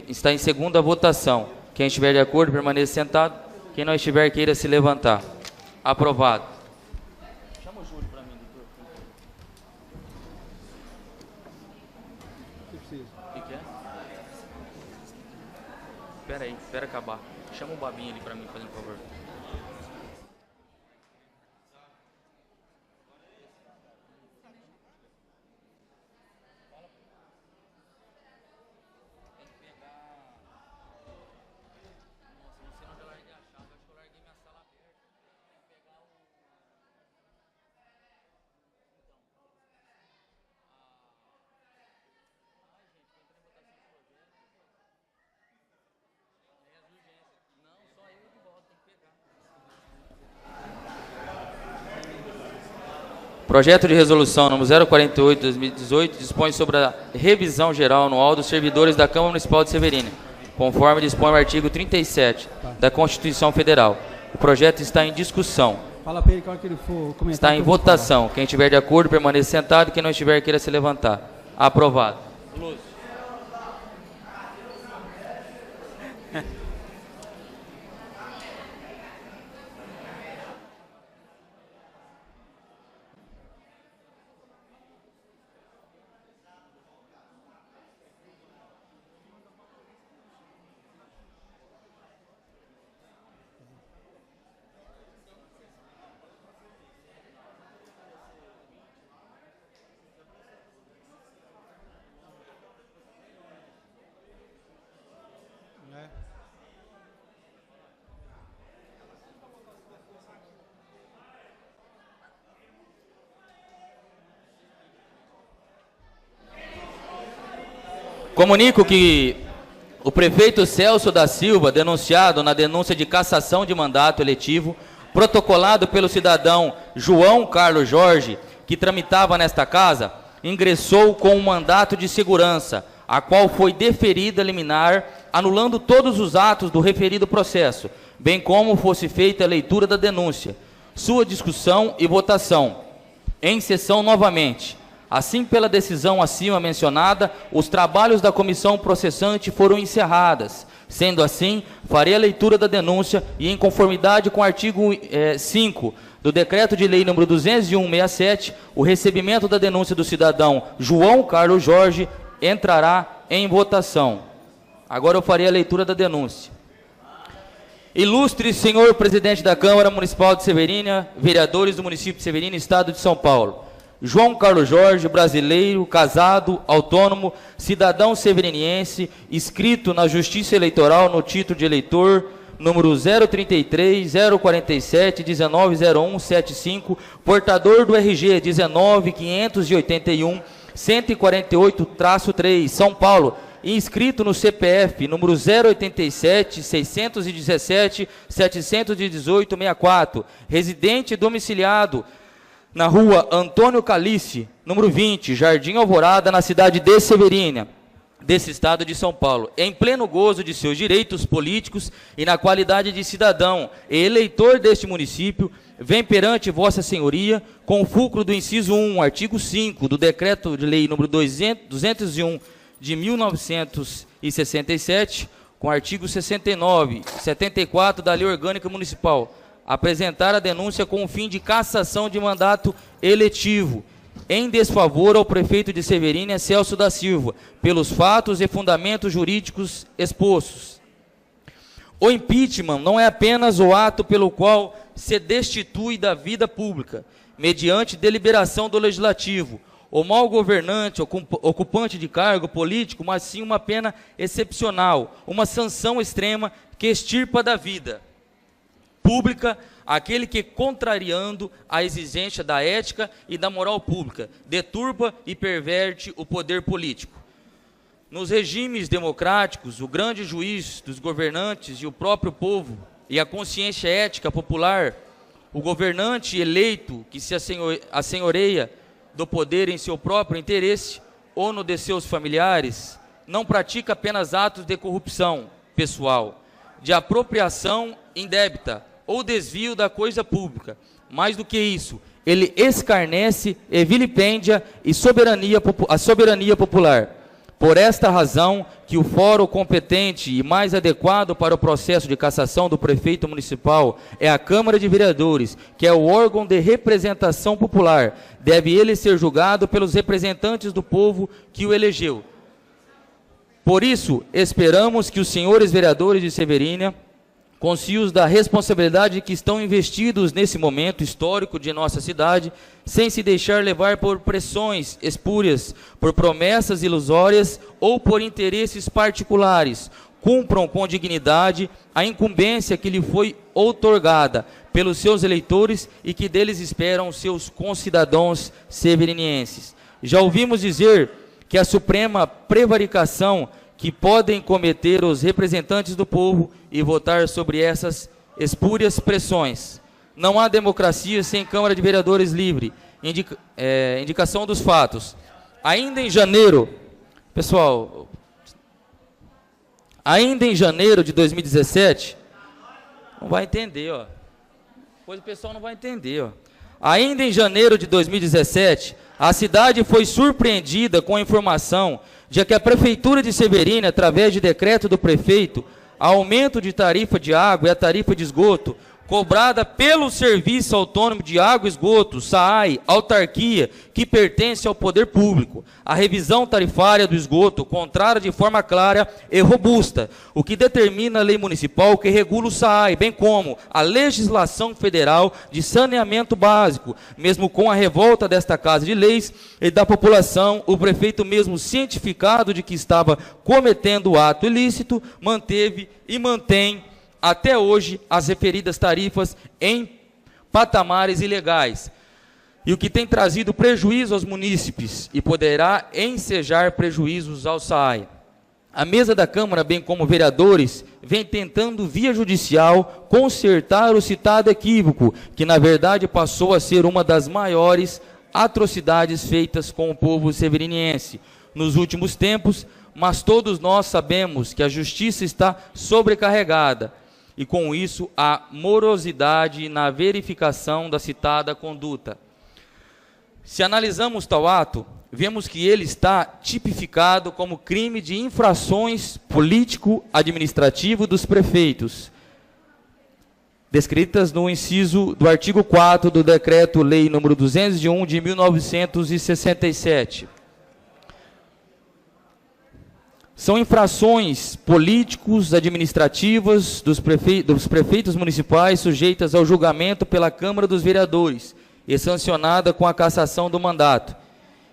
Está em segunda votação. Quem estiver de acordo, permaneça sentado. Quem não estiver, queira se levantar. Aprovado. Chama o Júlio para mim, doutor. O que é? Espera aí, espera acabar. Chama o Babinha ali para mim, fazendo favor. Projeto de resolução número 048/2018 dispõe sobre a revisão geral anual dos servidores da Câmara Municipal de Severina, conforme dispõe o artigo 37 da Constituição Federal. O projeto está em discussão. Fala para ele que a hora que ele for comentar. Está em votação. Quem estiver de acordo, permaneça sentado. Quem não estiver, queira se levantar. Aprovado. Lúcio. Comunico que o prefeito Celso da Silva, denunciado na denúncia de cassação de mandato eletivo, protocolado pelo cidadão João Carlos Jorge, que tramitava nesta casa, ingressou com um mandato de segurança, a qual foi deferida liminar, anulando todos os atos do referido processo, bem como fosse feita a leitura da denúncia, sua discussão e votação, em sessão novamente. Assim, pela decisão acima mencionada, os trabalhos da comissão processante foram encerrados. Sendo assim, farei a leitura da denúncia e, em conformidade com o artigo 5 do Decreto de Lei nº 201/67, o recebimento da denúncia do cidadão João Carlos Jorge entrará em votação. Agora eu farei a leitura da denúncia. Ilustre senhor presidente da Câmara Municipal de Severina, vereadores do município de Severina, Estado de São Paulo. João Carlos Jorge, brasileiro, casado, autônomo, cidadão severiniense, inscrito na Justiça Eleitoral no título de eleitor, número 033 047 1901 75, portador do RG 19581 148-3, São Paulo, inscrito no CPF, número 087 617 718 64, residente domiciliado na rua Antônio Calice, número 20, Jardim Alvorada, na cidade de Severina, desse estado de São Paulo, em pleno gozo de seus direitos políticos e na qualidade de cidadão e eleitor deste município, vem perante Vossa Senhoria, com o fulcro do inciso 1, artigo 5 do Decreto de Lei número 201 de 1967, com artigo 69, 74 da Lei Orgânica Municipal, apresentar a denúncia com o fim de cassação de mandato eletivo, em desfavor ao prefeito de Severina, Celso da Silva, pelos fatos e fundamentos jurídicos expostos. O impeachment não é apenas o ato pelo qual se destitui da vida pública, mediante deliberação do Legislativo, o mau governante, ocupante de cargo político, mas sim uma pena excepcional, uma sanção extrema que extirpa da vida pública aquele que, contrariando a exigência da ética e da moral pública, deturpa e perverte o poder político. Nos regimes democráticos, o grande juiz dos governantes e o próprio povo, e a consciência ética popular, o governante eleito que se assenhoreia do poder em seu próprio interesse ou no de seus familiares, não pratica apenas atos de corrupção pessoal, de apropriação indébita ou desvio da coisa pública. Mais do que isso, ele escarnece e vilipêndia a soberania popular. Por esta razão, que o fórum competente e mais adequado para o processo de cassação do prefeito municipal é a Câmara de Vereadores, que é o órgão de representação popular. Deve ele ser julgado pelos representantes do povo que o elegeu. Por isso, esperamos que os senhores vereadores de Severina, conscientes da responsabilidade que estão investidos nesse momento histórico de nossa cidade, sem se deixar levar por pressões espúrias, por promessas ilusórias ou por interesses particulares, cumpram com dignidade a incumbência que lhe foi outorgada pelos seus eleitores e que deles esperam seus concidadãos severinienses. Já ouvimos dizer que a suprema prevaricação que podem cometer os representantes do povo e votar sobre essas espúrias pressões. Não há democracia sem Câmara de Vereadores livre. Indicação dos fatos. Ainda em janeiro, pessoal, ainda em janeiro de 2017, não vai entender, ó. Pois o pessoal não vai entender, ó. Ainda em janeiro de 2017, a cidade foi surpreendida com a informação de que a Prefeitura de Severina, através de decreto do prefeito, aumento de tarifa de água e a tarifa de esgoto, cobrada pelo Serviço Autônomo de Água e Esgoto, SAAI, autarquia, que pertence ao poder público. A revisão tarifária do esgoto, contrária de forma clara e robusta, o que determina a lei municipal que regula o SAAI, bem como a legislação federal de saneamento básico. Mesmo com a revolta desta Casa de Leis e da população, o prefeito, mesmo cientificado de que estava cometendo o ato ilícito, manteve e mantém até hoje as referidas tarifas em patamares ilegais, e o que tem trazido prejuízo aos munícipes e poderá ensejar prejuízos ao SAAI. A mesa da Câmara, bem como vereadores, vem tentando via judicial consertar o citado equívoco, que na verdade passou a ser uma das maiores atrocidades feitas com o povo severiniense nos últimos tempos, mas todos nós sabemos que a justiça está sobrecarregada, e com isso a morosidade na verificação da citada conduta. Se analisamos tal ato, vemos que ele está tipificado como crime de infrações político-administrativo dos prefeitos, descritas no inciso do artigo 4 do Decreto-Lei nº 201 de 1967. São infrações políticos, administrativas dos prefeitos municipais sujeitas ao julgamento pela Câmara dos Vereadores e sancionada com a cassação do mandato.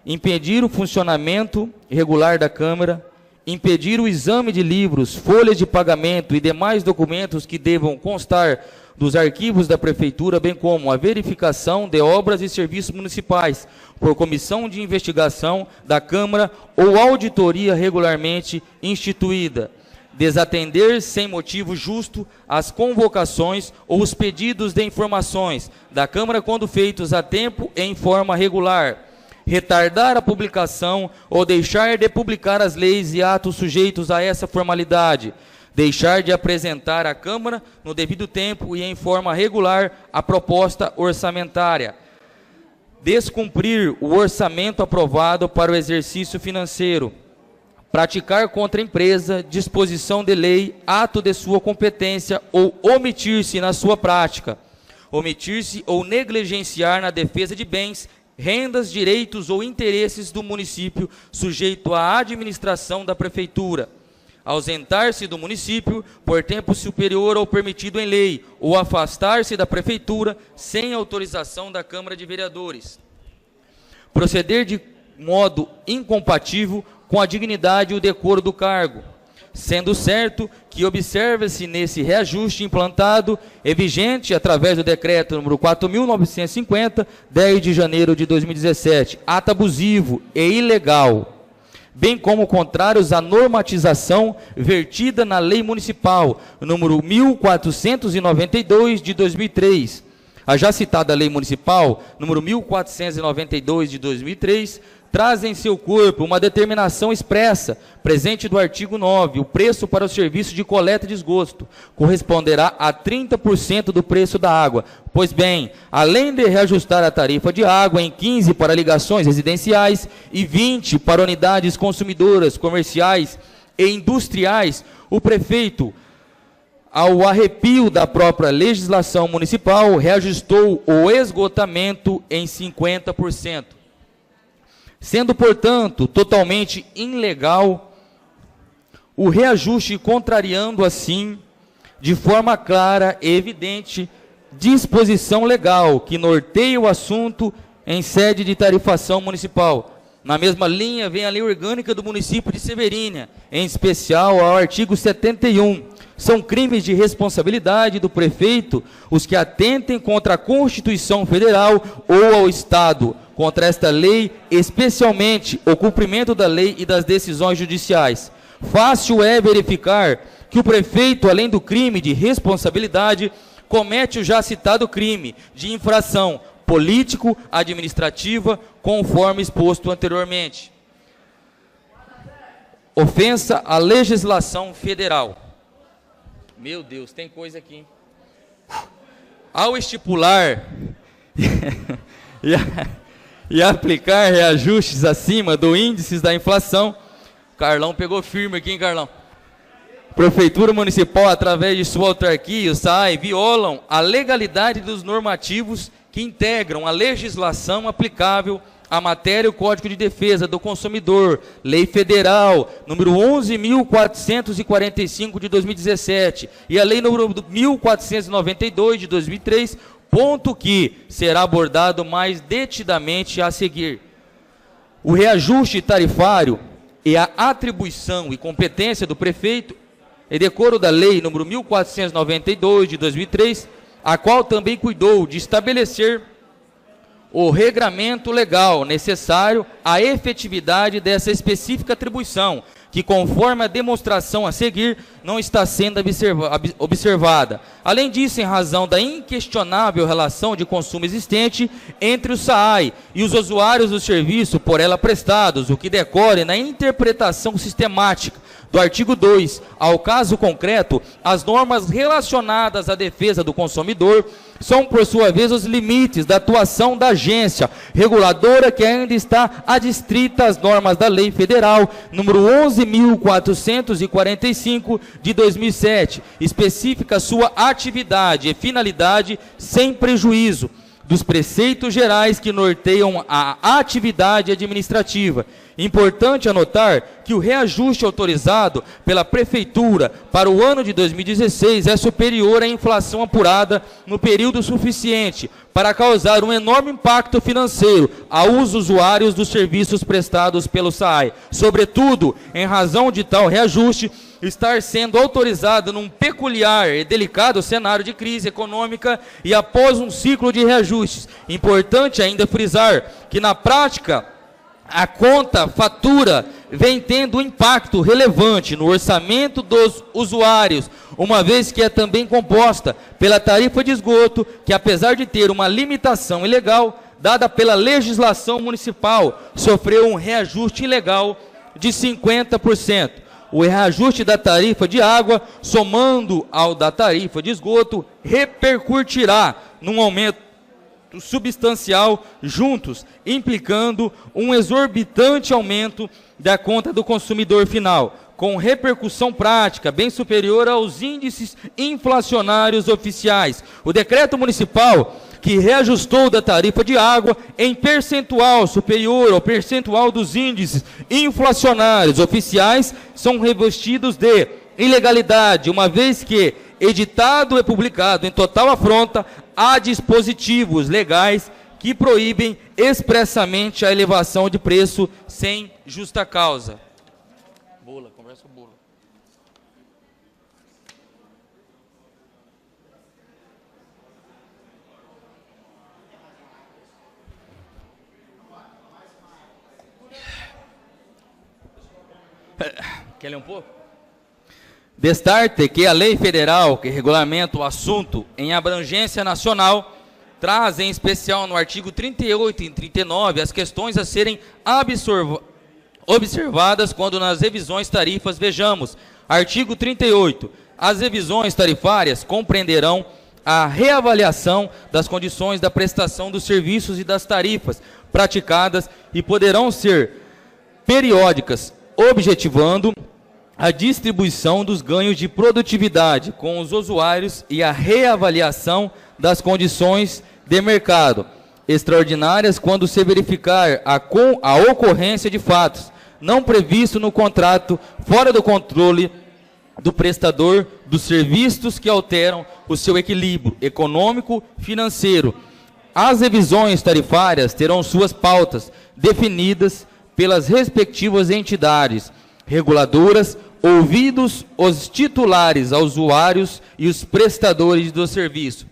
Impedir o funcionamento regular da Câmara, impedir o exame de livros, folhas de pagamento e demais documentos que devam constar dos arquivos da Prefeitura, bem como a verificação de obras e serviços municipais por comissão de investigação da Câmara ou auditoria regularmente instituída. desatender sem motivo justo as convocações ou os pedidos de informações da Câmara quando feitos a tempo e em forma regular, retardar a publicação ou deixar de publicar as leis e atos sujeitos a essa formalidade, deixar de apresentar à Câmara no devido tempo e em forma regular a proposta orçamentária, descumprir o orçamento aprovado para o exercício financeiro, praticar contra a empresa disposição de lei, ato de sua competência ou omitir-se na sua prática, omitir-se ou negligenciar na defesa de bens, rendas, direitos ou interesses do município sujeito à administração da Prefeitura, ausentar-se do município por tempo superior ao permitido em lei ou afastar-se da Prefeitura sem autorização da Câmara de Vereadores, proceder de modo incompatível com a dignidade e o decoro do cargo, sendo certo que observa-se nesse reajuste implantado e vigente através do decreto número 4.950, 10 de janeiro de 2017, ato abusivo e ilegal, bem como contrários à normatização vertida na Lei Municipal número 1.492 de 2003, a já citada Lei Municipal número 1.492 de 2003, traz em seu corpo uma determinação expressa, presente do artigo 9, o preço para o serviço de coleta de esgoto corresponderá a 30% do preço da água. Pois bem, além de reajustar a tarifa de água em 15 para ligações residenciais e 20 para unidades consumidoras, comerciais e industriais, o prefeito, ao arrepio da própria legislação municipal, reajustou o esgotamento em 50%. Sendo, portanto, totalmente ilegal o reajuste, contrariando, assim, de forma clara e evidente, disposição legal que norteia o assunto em sede de tarifação municipal. Na mesma linha vem a Lei Orgânica do município de Severínia, em especial ao artigo 71. São crimes de responsabilidade do prefeito os que atentem contra a Constituição Federal ou ao Estado, contra esta lei, especialmente o cumprimento da lei e das decisões judiciais. Fácil é verificar que o prefeito, além do crime de responsabilidade, comete o já citado crime de infração político-administrativa, conforme exposto anteriormente. Ofensa à legislação federal. Meu Deus, tem coisa aqui. Ao estipular e aplicar reajustes acima do índice da inflação, Carlão pegou firme aqui, hein, Carlão? Prefeitura Municipal, através de sua autarquia, o SAI, violam a legalidade dos normativos que integram a legislação aplicável à matéria do Código de Defesa do Consumidor, Lei Federal, número 11.445 de 2017, e a Lei número 1.492 de 2003, ponto que será abordado mais detidamente a seguir. O reajuste tarifário e a atribuição e competência do prefeito, em decoro da Lei número 1.492 de 2003, a qual também cuidou de estabelecer o regramento legal necessário à efetividade dessa específica atribuição, que, conforme a demonstração a seguir, não está sendo observada. Além disso, em razão da inquestionável relação de consumo existente entre o SAAI e os usuários do serviço por ela prestados, o que decorre na interpretação sistemática do artigo 2, ao caso concreto, as normas relacionadas à defesa do consumidor são, por sua vez, os limites da atuação da agência reguladora que ainda está adstrita às normas da Lei Federal número 11.445 de 2007, especifica sua atividade e finalidade sem prejuízo dos preceitos gerais que norteiam a atividade administrativa. Importante anotar que o reajuste autorizado pela Prefeitura para o ano de 2016 é superior à inflação apurada no período suficiente para causar um enorme impacto financeiro aos usuários dos serviços prestados pelo SAAI, sobretudo em razão de tal reajuste estar sendo autorizado num peculiar e delicado cenário de crise econômica e após um ciclo de reajustes. Importante ainda frisar que, na prática, A conta fatura vem tendo um impacto relevante no orçamento dos usuários, uma vez que é também composta pela tarifa de esgoto, que apesar de ter uma limitação ilegal, dada pela legislação municipal, sofreu um reajuste ilegal de 50%. O reajuste da tarifa de água, somando ao da tarifa de esgoto, repercutirá num aumento substancial juntos, implicando um exorbitante aumento da conta do consumidor final, com repercussão prática bem superior aos índices inflacionários oficiais. O decreto municipal que reajustou da tarifa de água em percentual superior ao percentual dos índices inflacionários oficiais são revestidos de ilegalidade, uma vez que editado e publicado em total afronta a dispositivos legais que proíbem expressamente a elevação de preço sem justa causa. Bola, conversa com o Bola. Quer ler um pouco? Destarte que a lei federal que regulamenta o assunto em abrangência nacional traz em especial no artigo 38 e 39 as questões a serem observadas quando nas revisões tarifas vejamos. Artigo 38. As revisões tarifárias compreenderão a reavaliação das condições da prestação dos serviços e das tarifas praticadas e poderão ser periódicas, objetivando a distribuição dos ganhos de produtividade com os usuários e a reavaliação das condições de mercado extraordinárias quando se verificar a ocorrência de fatos não previstos no contrato fora do controle do prestador dos serviços que alteram o seu equilíbrio econômico-financeiro. As revisões tarifárias terão suas pautas definidas pelas respectivas entidades reguladoras, ouvidos os titulares, aos usuários e os prestadores do serviço.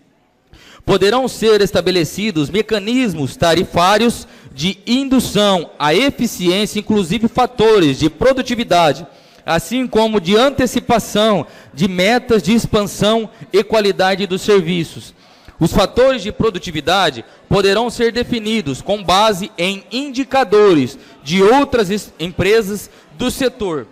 Poderão ser estabelecidos mecanismos tarifários de indução à eficiência, inclusive fatores de produtividade, assim como de antecipação de metas de expansão e qualidade dos serviços. Os fatores de produtividade poderão ser definidos com base em indicadores de outras empresas do setor.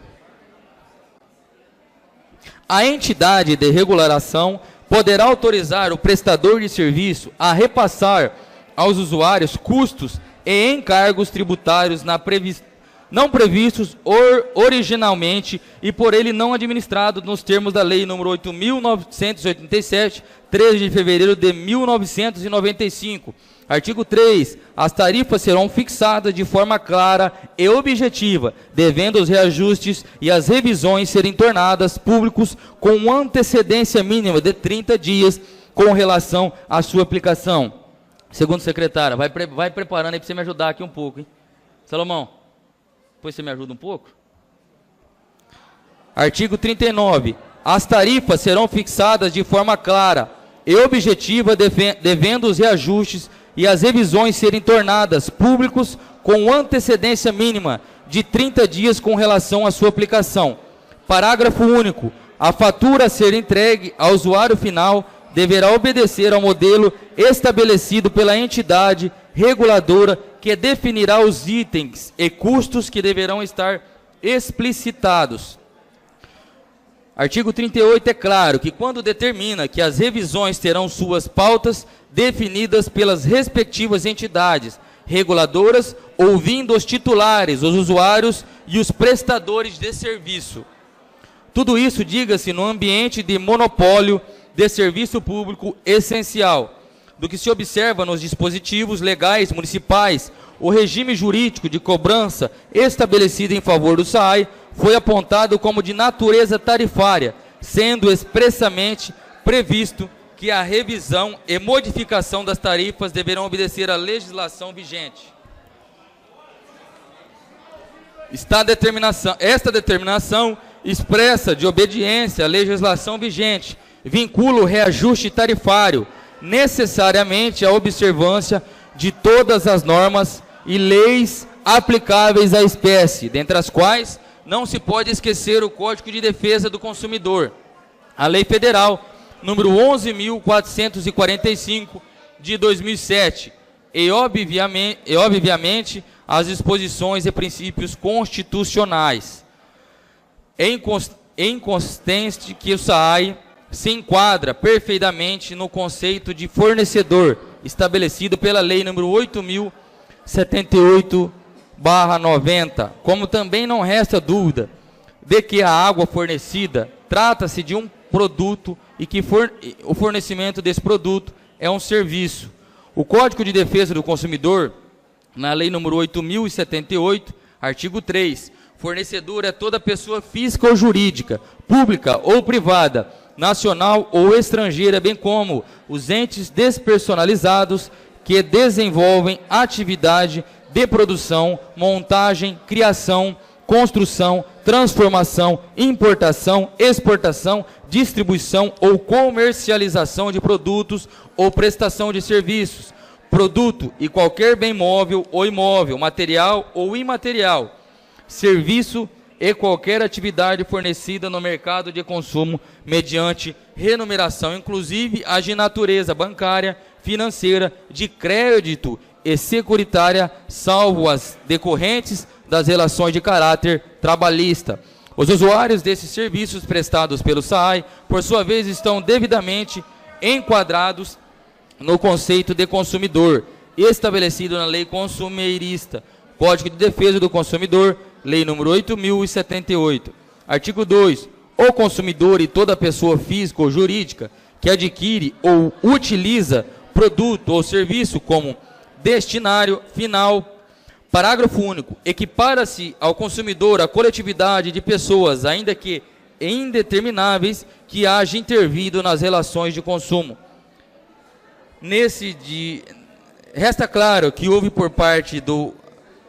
A entidade de regulação poderá autorizar o prestador de serviço a repassar aos usuários custos e encargos tributários não previstos originalmente e por ele não administrado nos termos da Lei nº 8.987, 13 de fevereiro de 1995. Artigo 3. As tarifas serão fixadas de forma clara e objetiva, devendo os reajustes e as revisões serem tornadas públicos com antecedência mínima de 30 dias com relação à sua aplicação. Segundo secretária, vai preparando aí para você me ajudar aqui um pouco, hein? Salomão, depois você me ajuda um pouco? Artigo 39. As tarifas serão fixadas de forma clara e objetiva, devendo os reajustes e as revisões serem tornadas públicos com antecedência mínima de 30 dias com relação à sua aplicação. Parágrafo único. A fatura a ser entregue ao usuário final deverá obedecer ao modelo estabelecido pela entidade reguladora que definirá os itens e custos que deverão estar explicitados. Artigo 38 é claro que quando determina que as revisões terão suas pautas definidas pelas respectivas entidades reguladoras, ouvindo os titulares, os usuários e os prestadores de serviço. Tudo isso, diga-se, no ambiente de monopólio de serviço público essencial. Do que se observa nos dispositivos legais municipais, o regime jurídico de cobrança estabelecido em favor do SAAI foi apontado como de natureza tarifária, sendo expressamente previsto que a revisão e modificação das tarifas deverão obedecer à legislação vigente. Esta determinação expressa de obediência à legislação vigente vincula o reajuste tarifário necessariamente à observância de todas as normas e leis aplicáveis à espécie, dentre as quais não se pode esquecer o Código de Defesa do Consumidor, a Lei Federal número 11.445 de 2007 e obviamente as disposições e princípios constitucionais. Em consistente que o SAAI se enquadra perfeitamente no conceito de fornecedor estabelecido pela Lei número 8.078/90, como também não resta dúvida de que a água fornecida trata-se de um produto e que o fornecimento desse produto é um serviço. O Código de Defesa do Consumidor, na Lei número 8.078, artigo 3, fornecedor é toda pessoa física ou jurídica, pública ou privada, nacional ou estrangeira, bem como os entes despersonalizados que desenvolvem atividade de produção, montagem, criação, construção, transformação, importação, exportação, distribuição ou comercialização de produtos ou prestação de serviços, produto e qualquer bem móvel ou imóvel, material ou imaterial, serviço e qualquer atividade fornecida no mercado de consumo mediante remuneração, inclusive as de natureza bancária, financeira, de crédito e securitária, salvo as decorrentes das relações de caráter trabalhista. Os usuários desses serviços prestados pelo SAAI, por sua vez, estão devidamente enquadrados no conceito de consumidor, estabelecido na Lei Consumerista, Código de Defesa do Consumidor, Lei número 8.078. Artigo 2. O consumidor e toda pessoa física ou jurídica que adquire ou utiliza produto ou serviço como destinário final. Parágrafo único. Equipara-se ao consumidor a coletividade de pessoas, ainda que indetermináveis, que haja intervido nas relações de consumo. Resta claro que houve por parte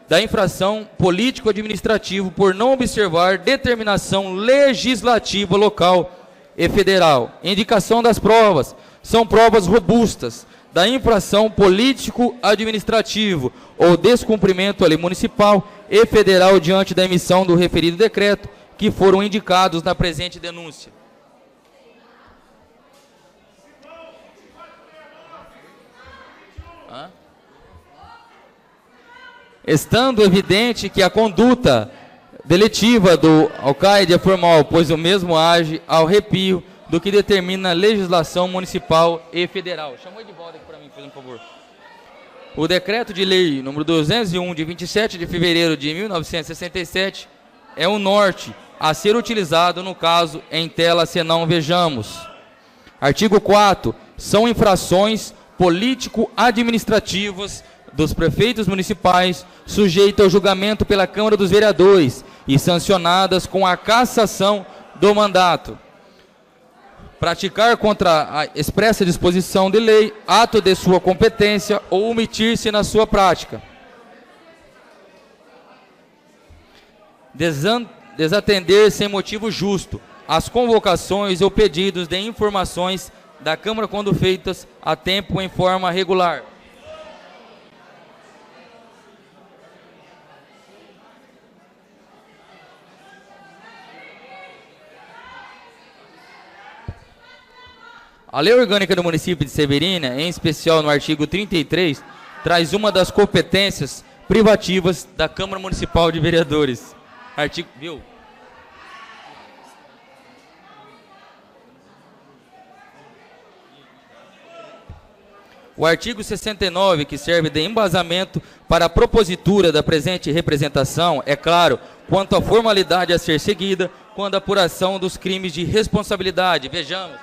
da infração político-administrativo por não observar determinação legislativa local e federal. Indicação das provas. São provas robustas da infração político-administrativo ou descumprimento à lei municipal e federal diante da emissão do referido decreto, que foram indicados na presente denúncia. Estando evidente que a conduta deletiva do alcaide é formal, pois o mesmo age ao arrepio do que determina a legislação municipal e federal. Chamou de volta aqui para mim, por favor. O decreto de lei número 201, de 27 de fevereiro de 1967, é o norte a ser utilizado no caso em tela, senão vejamos. Artigo 4. São infrações político-administrativas dos prefeitos municipais, sujeitas ao julgamento pela Câmara dos Vereadores e sancionadas com a cassação do mandato. Praticar contra a expressa disposição de lei, ato de sua competência ou omitir-se na sua prática. Desatender sem motivo justo as convocações ou pedidos de informações da Câmara quando feitas a tempo em forma regular. A Lei Orgânica do Município de Severina, em especial no artigo 33, traz uma das competências privativas da Câmara Municipal de Vereadores. Artigo, viu? O artigo 69, que serve de embasamento para a propositura da presente representação, é claro quanto à formalidade a ser seguida quando a apuração dos crimes de responsabilidade. Vejamos.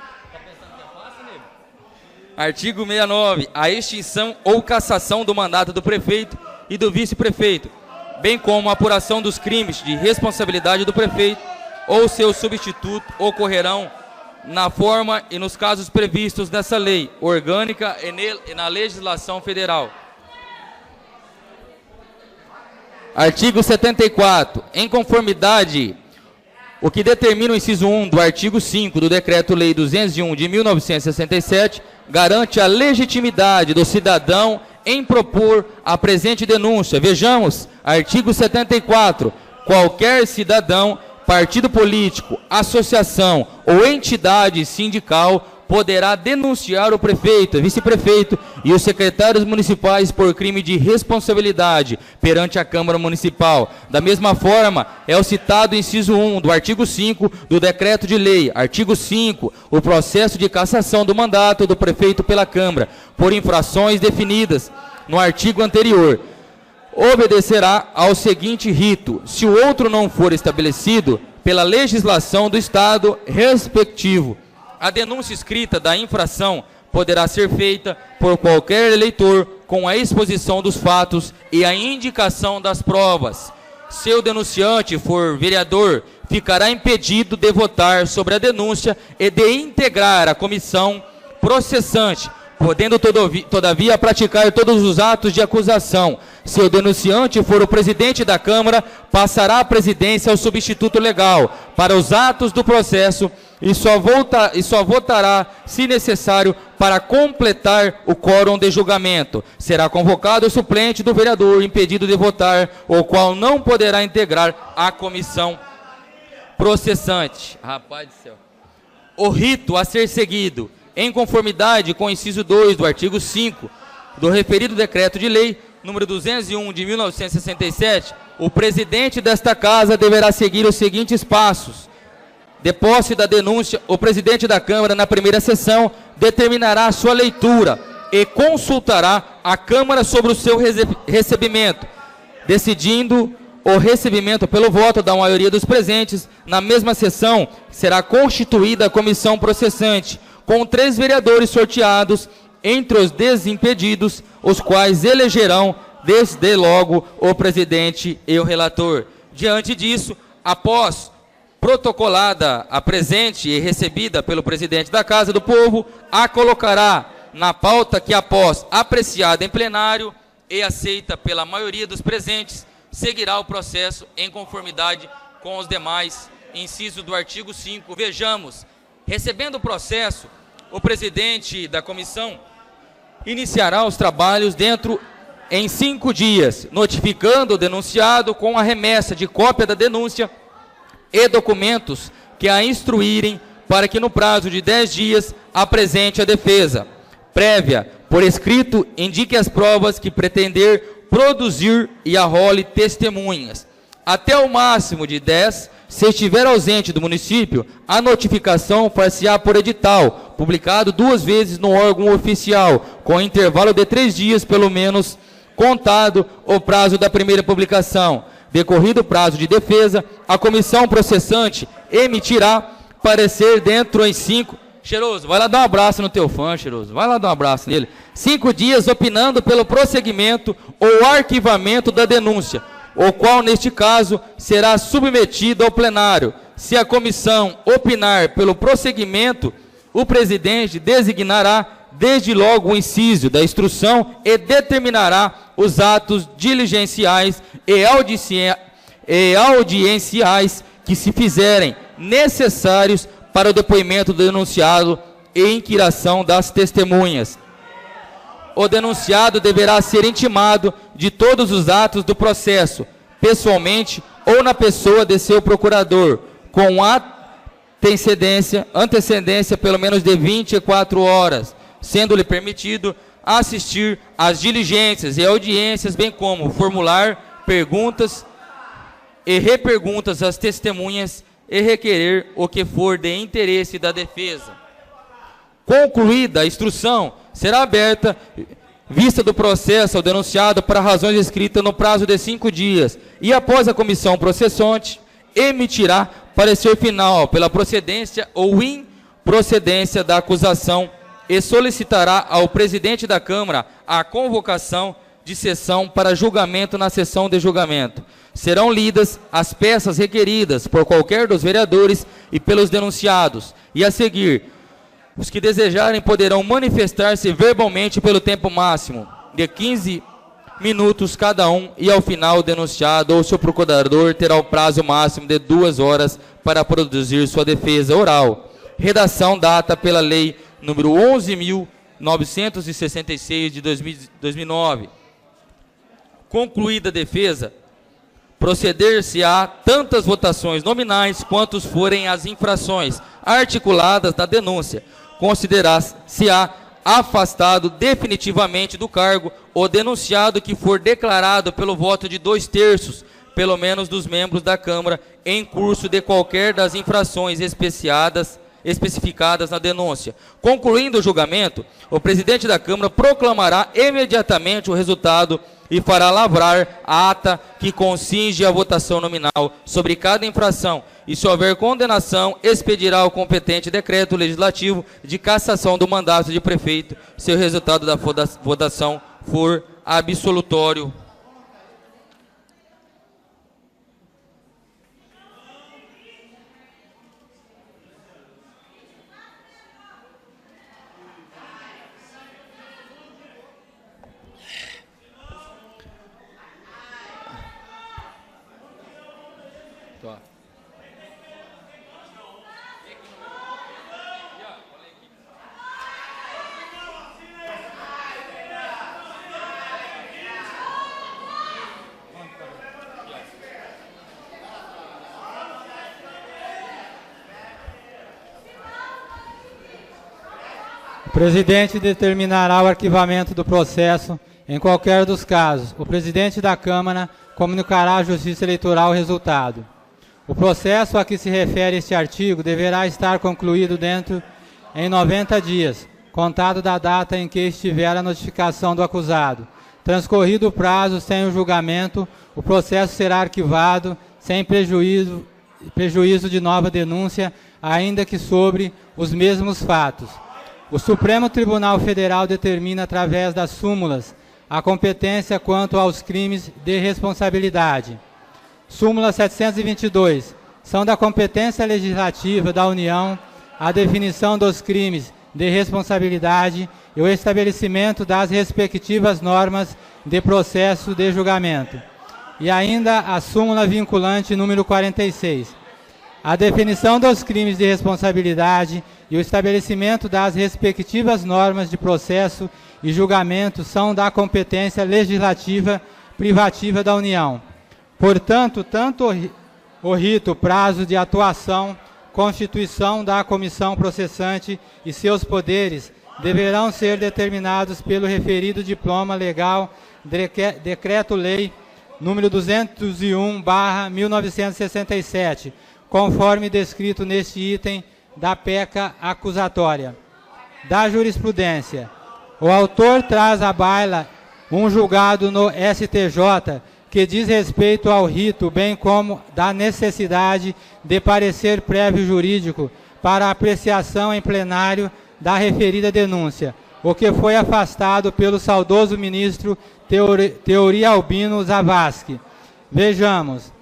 Artigo 69. A extinção ou cassação do mandato do prefeito e do vice-prefeito, bem como a apuração dos crimes de responsabilidade do prefeito ou seu substituto, ocorrerão na forma e nos casos previstos nessa lei orgânica e na legislação federal. Artigo 74. Em conformidade, o que determina o inciso 1 do artigo 5 do Decreto-Lei 201 de 1967, garante a legitimidade do cidadão em propor a presente denúncia. Vejamos, artigo 74. Qualquer cidadão, partido político, associação ou entidade sindical poderá denunciar o prefeito, vice-prefeito e os secretários municipais por crime de responsabilidade perante a Câmara Municipal. Da mesma forma, é o citado inciso 1 do artigo 5 do Decreto de Lei. Artigo 5. O processo de cassação do mandato do prefeito pela Câmara, por infrações definidas no artigo anterior, obedecerá ao seguinte rito: se o outro não for estabelecido pela legislação do Estado respectivo. A denúncia escrita da infração poderá ser feita por qualquer eleitor com a exposição dos fatos e a indicação das provas. Se o denunciante for vereador, ficará impedido de votar sobre a denúncia e de integrar a comissão processante, podendo todavia praticar todos os atos de acusação. Se o denunciante for o presidente da Câmara, passará a presidência ao substituto legal para os atos do processo e só votará, se necessário, para completar o quórum de julgamento. Será convocado o suplente do vereador impedido de votar, o qual não poderá integrar a comissão processante. Rapaz do céu. O rito a ser seguido, em conformidade com o inciso 2 do artigo 5 do referido decreto de lei número 201 de 1967, o presidente desta casa deverá seguir os seguintes passos. De posse da denúncia, o presidente da Câmara, na primeira sessão, determinará a sua leitura e consultará a Câmara sobre o seu recebimento, decidindo o recebimento pelo voto da maioria dos presentes. Na mesma sessão, será constituída a comissão processante, com 3 vereadores sorteados entre os desimpedidos, os quais elegerão desde logo o presidente e o relator. Diante disso, após protocolada a presente e recebida pelo presidente da Casa do Povo, a colocará na pauta que, após apreciada em plenário e aceita pela maioria dos presentes, seguirá o processo em conformidade com os demais incisos do artigo 5. Vejamos, recebendo o processo, o presidente da comissão iniciará os trabalhos em 5 dias, notificando o denunciado com a remessa de cópia da denúncia e documentos que a instruírem para que no prazo de 10 dias apresente a defesa. Prévia, por escrito, indique as provas que pretender produzir e arrole testemunhas. Até o máximo de 10, se estiver ausente do município, a notificação far-se-á por edital, publicado 2 vezes no órgão oficial, com intervalo de 3 dias, pelo menos, contado o prazo da primeira publicação. Decorrido o prazo de defesa, a comissão processante emitirá parecer dentro em 5... Cheiroso, vai lá dar um abraço no teu fã, Cheiroso. Vai lá dar um abraço nele. 5 dias opinando pelo prosseguimento ou arquivamento da denúncia, o qual, neste caso, será submetido ao plenário. Se a comissão opinar pelo prosseguimento, o presidente designará desde logo o inciso da instrução e determinará os atos diligenciais e audienciais que se fizerem necessários para o depoimento do denunciado e inquiração das testemunhas. O denunciado deverá ser intimado de todos os atos do processo, pessoalmente ou na pessoa de seu procurador, com antecedência pelo menos de 24 horas, sendo-lhe permitido assistir às diligências e audiências, bem como formular perguntas e reperguntas às testemunhas e requerer o que for de interesse da defesa. Concluída a instrução, será aberta vista do processo ao denunciado para razões escritas no prazo de 5 dias e, após a comissão processante, emitirá parecer final pela procedência ou improcedência da acusação e solicitará ao presidente da Câmara a convocação de sessão para julgamento na sessão de julgamento. Serão lidas as peças requeridas por qualquer dos vereadores e pelos denunciados, e a seguir, os que desejarem poderão manifestar-se verbalmente pelo tempo máximo de 15 minutos cada um, e ao final o denunciado ou seu procurador terá o prazo máximo de 2 horas para produzir sua defesa oral. Redação data pela Lei número 966 de 2009. Concluída a defesa, proceder-se-á tantas votações nominais quantos forem as infrações articuladas da denúncia. Considerar-se-á afastado definitivamente do cargo o denunciado que for declarado pelo voto de 2/3, pelo menos dos membros da Câmara, em curso de qualquer das infrações especificadas na denúncia. Concluindo o julgamento, o presidente da Câmara proclamará imediatamente o resultado e fará lavrar a ata que consinge a votação nominal sobre cada infração, e se houver condenação, expedirá o competente decreto legislativo de cassação do mandato de prefeito, se o resultado da votação for absolutório. O presidente determinará o arquivamento do processo em qualquer dos casos. O presidente da Câmara comunicará à Justiça Eleitoral o resultado. O processo a que se refere este artigo deverá estar concluído em 90 dias, contado da data em que estiver a notificação do acusado. Transcorrido o prazo sem o julgamento, o processo será arquivado sem prejuízo de nova denúncia, ainda que sobre os mesmos fatos. O Supremo Tribunal Federal determina, através das súmulas, a competência quanto aos crimes de responsabilidade. Súmula 722. São da competência legislativa da União a definição dos crimes de responsabilidade e o estabelecimento das respectivas normas de processo de julgamento. E ainda a súmula vinculante número 46. A definição dos crimes de responsabilidade e o estabelecimento das respectivas normas de processo e julgamento são da competência legislativa privativa da União. Portanto, tanto o rito, prazo de atuação, constituição da comissão processante e seus poderes deverão ser determinados pelo referido diploma legal, Decreto-Lei número 201/1967, conforme descrito neste item da peca acusatória. Da jurisprudência, o autor traz à baila um julgado no STJ que diz respeito ao rito, bem como da necessidade de parecer prévio jurídico para apreciação em plenário da referida denúncia, o que foi afastado pelo saudoso ministro Teori Albino Zavascki. Vejamos.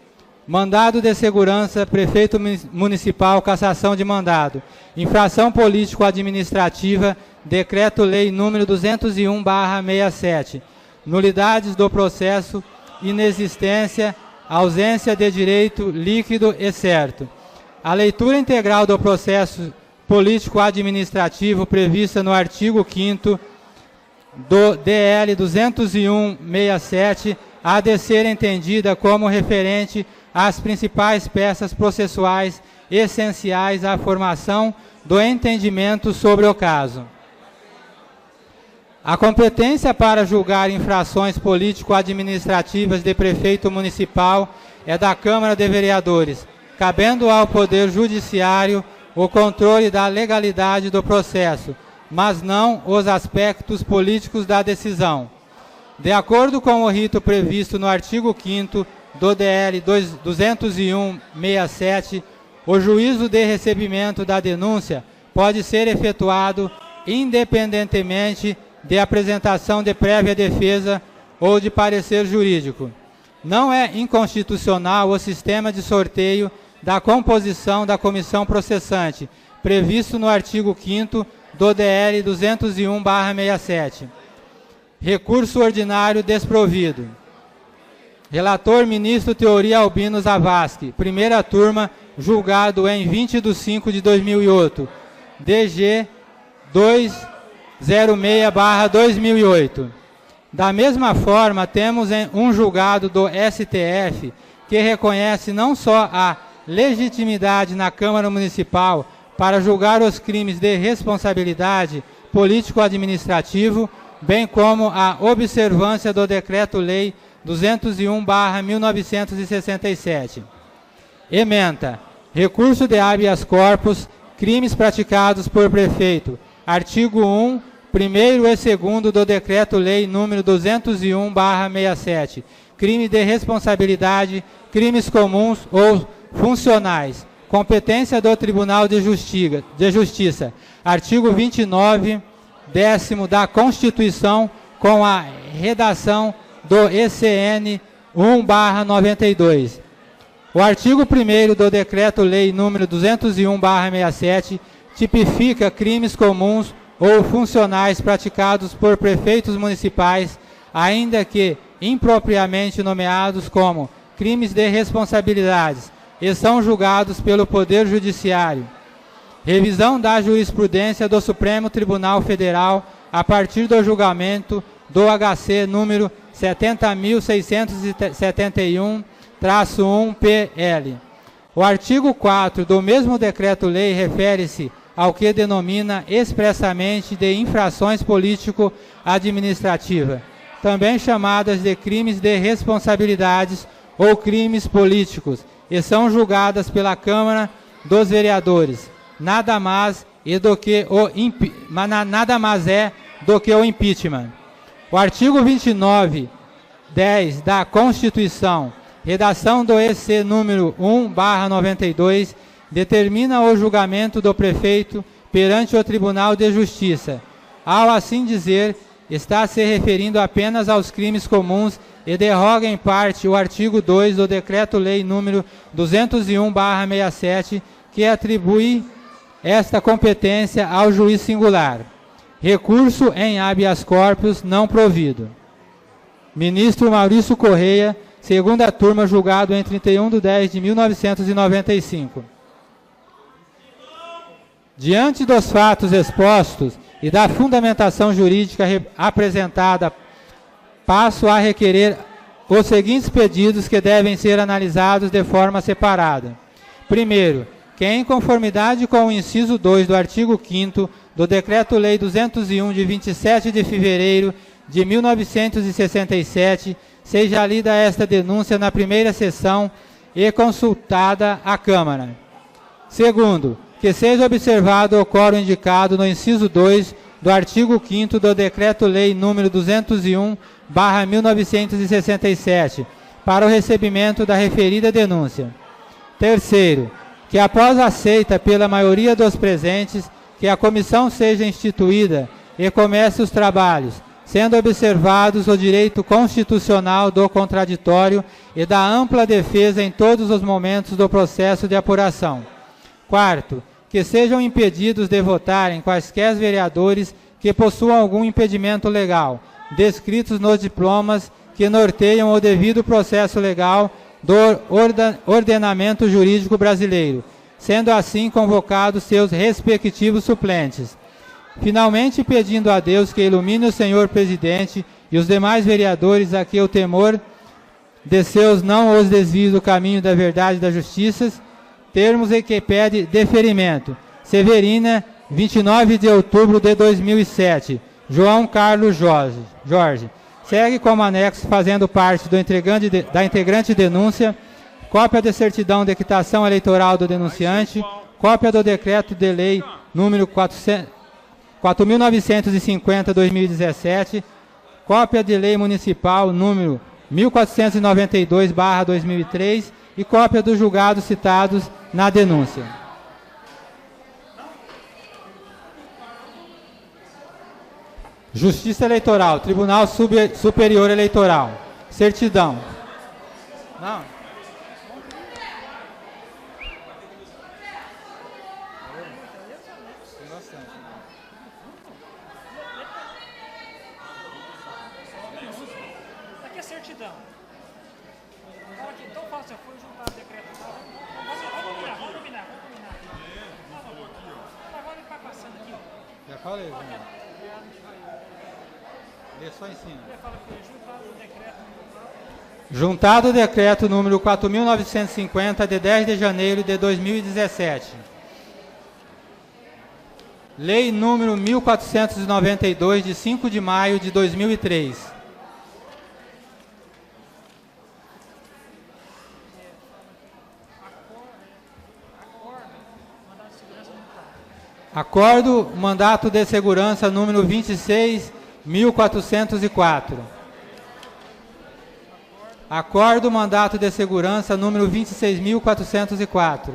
Mandado de segurança, prefeito municipal, cassação de mandado. Infração político-administrativa, decreto-lei número 201/67. Nulidades do processo, inexistência, ausência de direito líquido e certo. A leitura integral do processo político-administrativo prevista no artigo 5º do DL 201/67 há de ser entendida como referente às principais peças processuais essenciais à formação do entendimento sobre o caso. A competência para julgar infrações político-administrativas de prefeito municipal é da Câmara de Vereadores, cabendo ao Poder Judiciário o controle da legalidade do processo, mas não os aspectos políticos da decisão. De acordo com o rito previsto no artigo 5º do DL 201/67, o juízo de recebimento da denúncia pode ser efetuado independentemente de apresentação de prévia defesa ou de parecer jurídico. Não é inconstitucional o sistema de sorteio da composição da comissão processante, previsto no artigo 5º do DL 201/67. Recurso ordinário desprovido. Relator ministro Teori Albino Zavascki, primeira turma, julgado em 20 de 5 de 2008, DG 06/2008. Da mesma forma, temos um julgado do STF que reconhece não só a legitimidade na Câmara Municipal para julgar os crimes de responsabilidade político-administrativo, bem como a observância do Decreto-Lei 201/1967. Ementa. Recurso de habeas corpus, crimes praticados por prefeito. Artigo 1, 1º e 2º do Decreto-Lei número 201/67. Crime de responsabilidade, crimes comuns ou funcionais. Competência do Tribunal de Justiça. Artigo 29, 10º da Constituição, com a redação do ECN 1/92. O artigo 1º do Decreto-Lei número 201/67 tipifica crimes comuns ou funcionais praticados por prefeitos municipais, ainda que impropriamente nomeados como crimes de responsabilidades, e são julgados pelo Poder Judiciário. Revisão da jurisprudência do Supremo Tribunal Federal a partir do julgamento do HC número 70.671-1-PL. O artigo 4 do mesmo decreto-lei refere-se ao que denomina expressamente de infrações político-administrativas, também chamadas de crimes de responsabilidades ou crimes políticos, e são julgadas pela Câmara dos Vereadores. Nada mais é do que o impeachment. O artigo 29, 10 da Constituição, redação do EC número 1/92, determina o julgamento do prefeito perante o Tribunal de Justiça. Ao assim dizer, está se referindo apenas aos crimes comuns e derroga em parte o artigo 2 do Decreto-Lei número 201/67, que atribui esta competência ao juiz singular. Recurso em habeas corpus não provido. Ministro Maurício Correia, segunda turma, julgado em 31/10/1995. Diante dos fatos expostos e da fundamentação jurídica apresentada, passo a requerer os seguintes pedidos que devem ser analisados de forma separada. Primeiro, que em conformidade com o inciso 2 do artigo 5º do Decreto-Lei 201 de 27 de fevereiro de 1967, seja lida esta denúncia na primeira sessão e consultada a Câmara. Segundo, que seja observado o quórum indicado no inciso 2 do artigo 5º do Decreto-Lei número 201/1967, para o recebimento da referida denúncia. Terceiro, que após aceita pela maioria dos presentes, que a comissão seja instituída e comece os trabalhos, sendo observados o direito constitucional do contraditório e da ampla defesa em todos os momentos do processo de apuração. Quarto, que sejam impedidos de votarem quaisquer vereadores que possuam algum impedimento legal, descritos nos diplomas que norteiam o devido processo legal do ordenamento jurídico brasileiro, sendo assim convocados seus respectivos suplentes. Finalmente, pedindo a Deus que ilumine o senhor presidente e os demais vereadores a que o temor de seus não os desvie do caminho da verdade e da justiça, termos em que pede deferimento. Severina, 29 de outubro de 2007. João Carlos Jorge. Segue como anexo, fazendo parte da integrante denúncia, cópia de certidão de quitação eleitoral do denunciante, cópia do decreto de lei número 4.950/2017, cópia de lei municipal número 1492/2003 e cópia dos julgados citados na denúncia. Justiça Eleitoral, Tribunal Superior Eleitoral. Certidão. Não. Aqui é certidão. Então fala assim, eu fui juntar o decreto. Vamos combinar. Agora ele vai passando aqui. Já falei. Lê só em cima. Juntado o decreto número 4.950, de 10 de janeiro de 2017. Lei número 1492, de 5 de maio de 2003. Acordo Mandato de Segurança número 26.404. Acordo Mandato de Segurança número 26.404.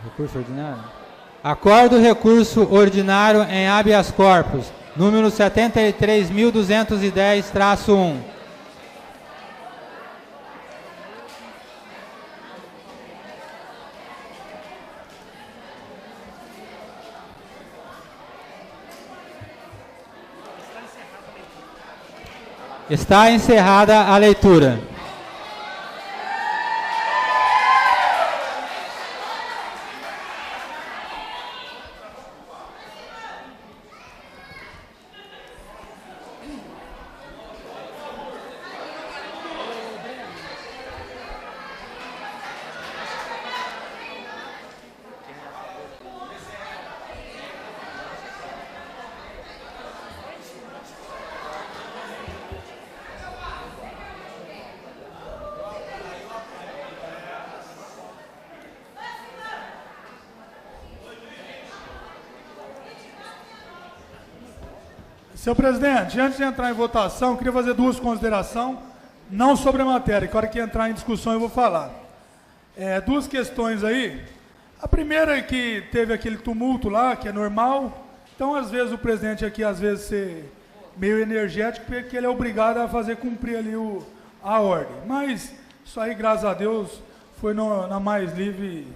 Recurso ordinário? Acordo Recurso Ordinário em Habeas Corpus, número 73.210-1. Está encerrada a leitura. Senhor presidente, antes de entrar em votação, eu queria fazer duas considerações, não sobre a matéria, que a hora que entrar em discussão eu vou falar. Duas questões aí. A primeira é que teve aquele tumulto lá, que é normal, então às vezes o presidente aqui, às vezes, ser meio energético, porque ele é obrigado a fazer cumprir ali a ordem. Mas isso aí, graças a Deus, foi na mais livre,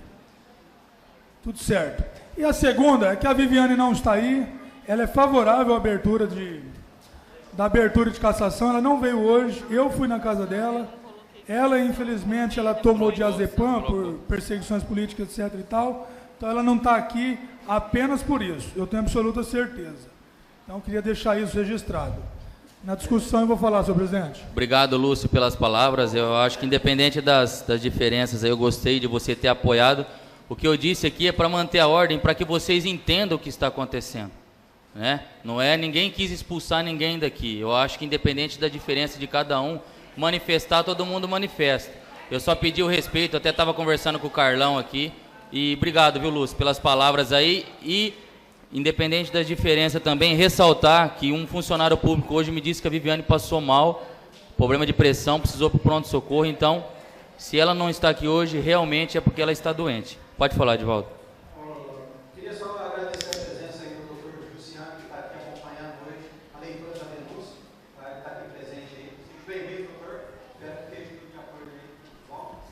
tudo certo. E a segunda é que a Viviane não está aí. Ela é favorável à abertura da abertura de cassação. Ela não veio hoje. Eu fui na casa dela. Ela, infelizmente, ela tomou diazepam por perseguições políticas, etc. e tal. Então, ela não está aqui apenas por isso. Eu tenho absoluta certeza. Então, eu queria deixar isso registrado. Na discussão, eu vou falar, senhor presidente. Obrigado, Lúcio, pelas palavras. Eu acho que, independente das diferenças, eu gostei de você ter apoiado. O que eu disse aqui é para manter a ordem, para que vocês entendam o que está acontecendo. Né? Não é, ninguém quis expulsar ninguém daqui. Eu acho que independente da diferença de cada um, manifestar, todo mundo manifesta. Eu só pedi o respeito, até estava conversando com o Carlão aqui. E obrigado, viu, Lúcio, pelas palavras aí. E, independente da diferença também, ressaltar que um funcionário público hoje me disse que a Viviane passou mal, problema de pressão, precisou para o pronto-socorro. Então, se ela não está aqui hoje, realmente é porque ela está doente. Pode falar, Edivaldo.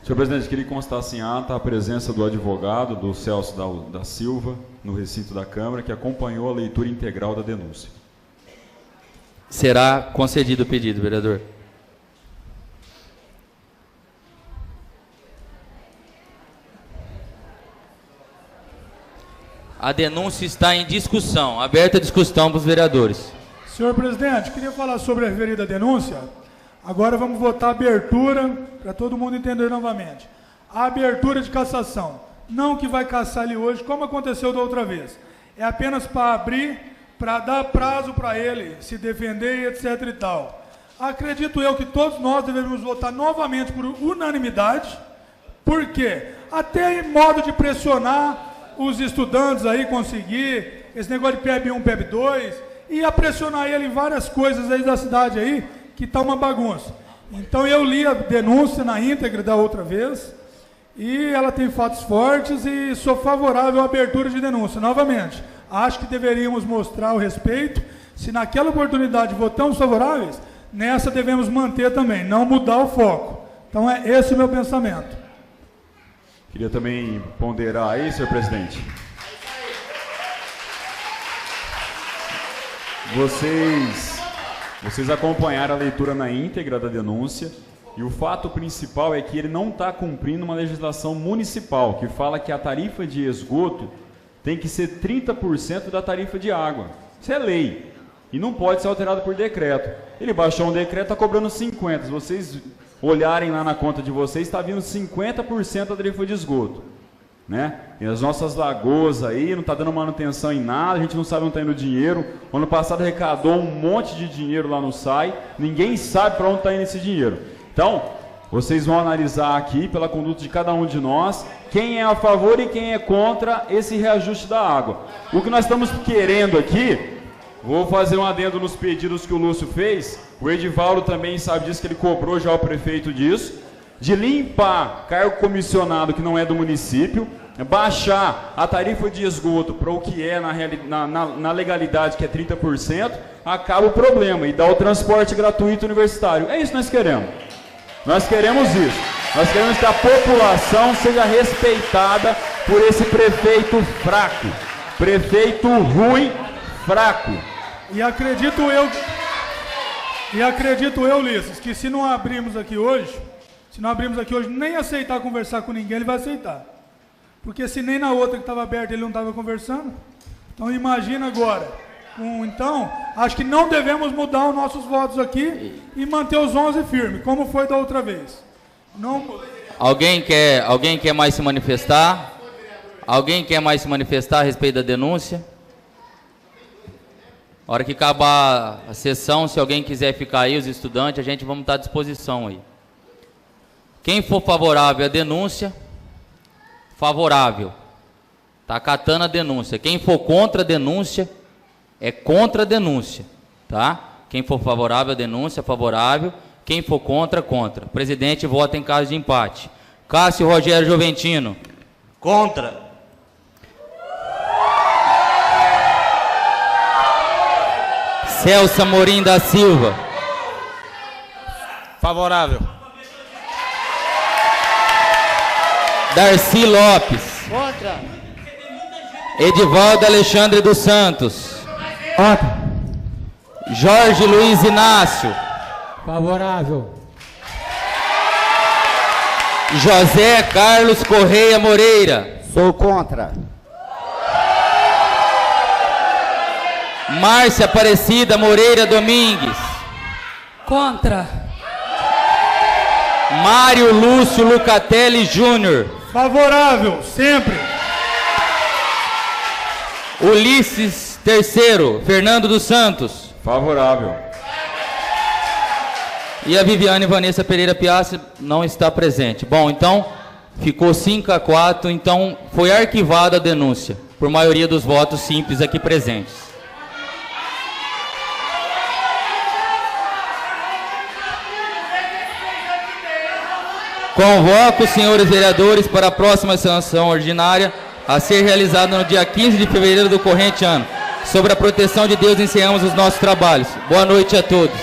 Senhor presidente, queria constar em ata a presença do advogado, do Celso da Silva, no recinto da Câmara, que acompanhou a leitura integral da denúncia. Será concedido o pedido, vereador. A denúncia está em discussão. Aberta a discussão para os vereadores. Senhor presidente, queria falar sobre a referida denúncia. Agora vamos votar a abertura, para todo mundo entender novamente. A abertura de cassação. Não que vai caçar ele hoje, como aconteceu da outra vez. É apenas para abrir, para dar prazo para ele se defender e etc e tal. Acredito eu que todos nós devemos votar novamente por unanimidade. Por quê? Até em modo de pressionar os estudantes aí, conseguir esse negócio de PEB 1, PEB 2, e a pressionar ele em várias coisas aí da cidade aí, que está uma bagunça. Então eu li a denúncia na íntegra da outra vez, e ela tem fatos fortes e sou favorável à abertura de denúncia. Novamente, acho que deveríamos mostrar o respeito. Se naquela oportunidade votamos favoráveis, nessa devemos manter também, não mudar o foco. Então é esse o meu pensamento. Queria também ponderar aí, senhor presidente. Vocês acompanharam a leitura na íntegra da denúncia e o fato principal é que ele não está cumprindo uma legislação municipal que fala que a tarifa de esgoto tem que ser 30% da tarifa de água. Isso é lei e não pode ser alterado por decreto. Ele baixou um decreto, está cobrando 50%. Se vocês olharem lá na conta de vocês, está vindo 50% da tarifa de esgoto. Né? E as nossas lagoas aí, não está dando manutenção em nada, a gente não sabe onde está indo o dinheiro. O ano passado arrecadou um monte de dinheiro lá no SAI, ninguém sabe para onde está indo esse dinheiro. Então, vocês vão analisar aqui, pela conduta de cada um de nós, quem é a favor e quem é contra esse reajuste da água. O que nós estamos querendo aqui, vou fazer um adendo nos pedidos que o Lúcio fez, o Edivaldo também sabe disso, que ele cobrou já o prefeito disso, de limpar cargo comissionado que não é do município, baixar a tarifa de esgoto para o que é na legalidade, que é 30%, acaba o problema e dá o transporte gratuito universitário. É isso que nós queremos. Nós queremos isso. Nós queremos que a população seja respeitada por esse prefeito fraco. Prefeito ruim, fraco. E acredito eu, Ulisses, que se não abrirmos aqui hoje, nem aceitar conversar com ninguém, ele vai aceitar. Porque se nem na outra que estava aberta ele não estava conversando, então imagina agora. Então, acho que não devemos mudar os nossos votos aqui e manter os 11 firmes, como foi da outra vez. Não... Alguém quer mais se manifestar? Alguém quer mais se manifestar a respeito da denúncia? A hora que acabar a sessão, se alguém quiser ficar aí, os estudantes, a gente vamos estar à disposição aí. Quem for favorável à denúncia, favorável. Está acatando a denúncia. Quem for contra a denúncia, é contra a denúncia. Tá? Quem for favorável à denúncia, favorável. Quem for contra, contra. O presidente vota em caso de empate. Cássio Rogério Joventino. Contra. Celso Amorim da Silva. Favorável. Darcy Lopes. Contra. Edivaldo Alexandre dos Santos. Contra. Jorge Luiz Inácio. Favorável. José Carlos Correia Moreira. Sou contra. Márcia Aparecida Moreira Domingues. Contra. Mário Lúcio Lucatelli Júnior. Favorável, sempre. Ulisses III, Fernando dos Santos. Favorável. E a Viviane Vanessa Pereira Piazza não está presente. Bom, então, ficou 5-4, então foi arquivada a denúncia, por maioria dos votos simples aqui presentes. Convoco os senhores vereadores para a próxima sessão ordinária a ser realizada no dia 15 de fevereiro do corrente ano. Sobre a proteção de Deus, encerramos os nossos trabalhos. Boa noite a todos.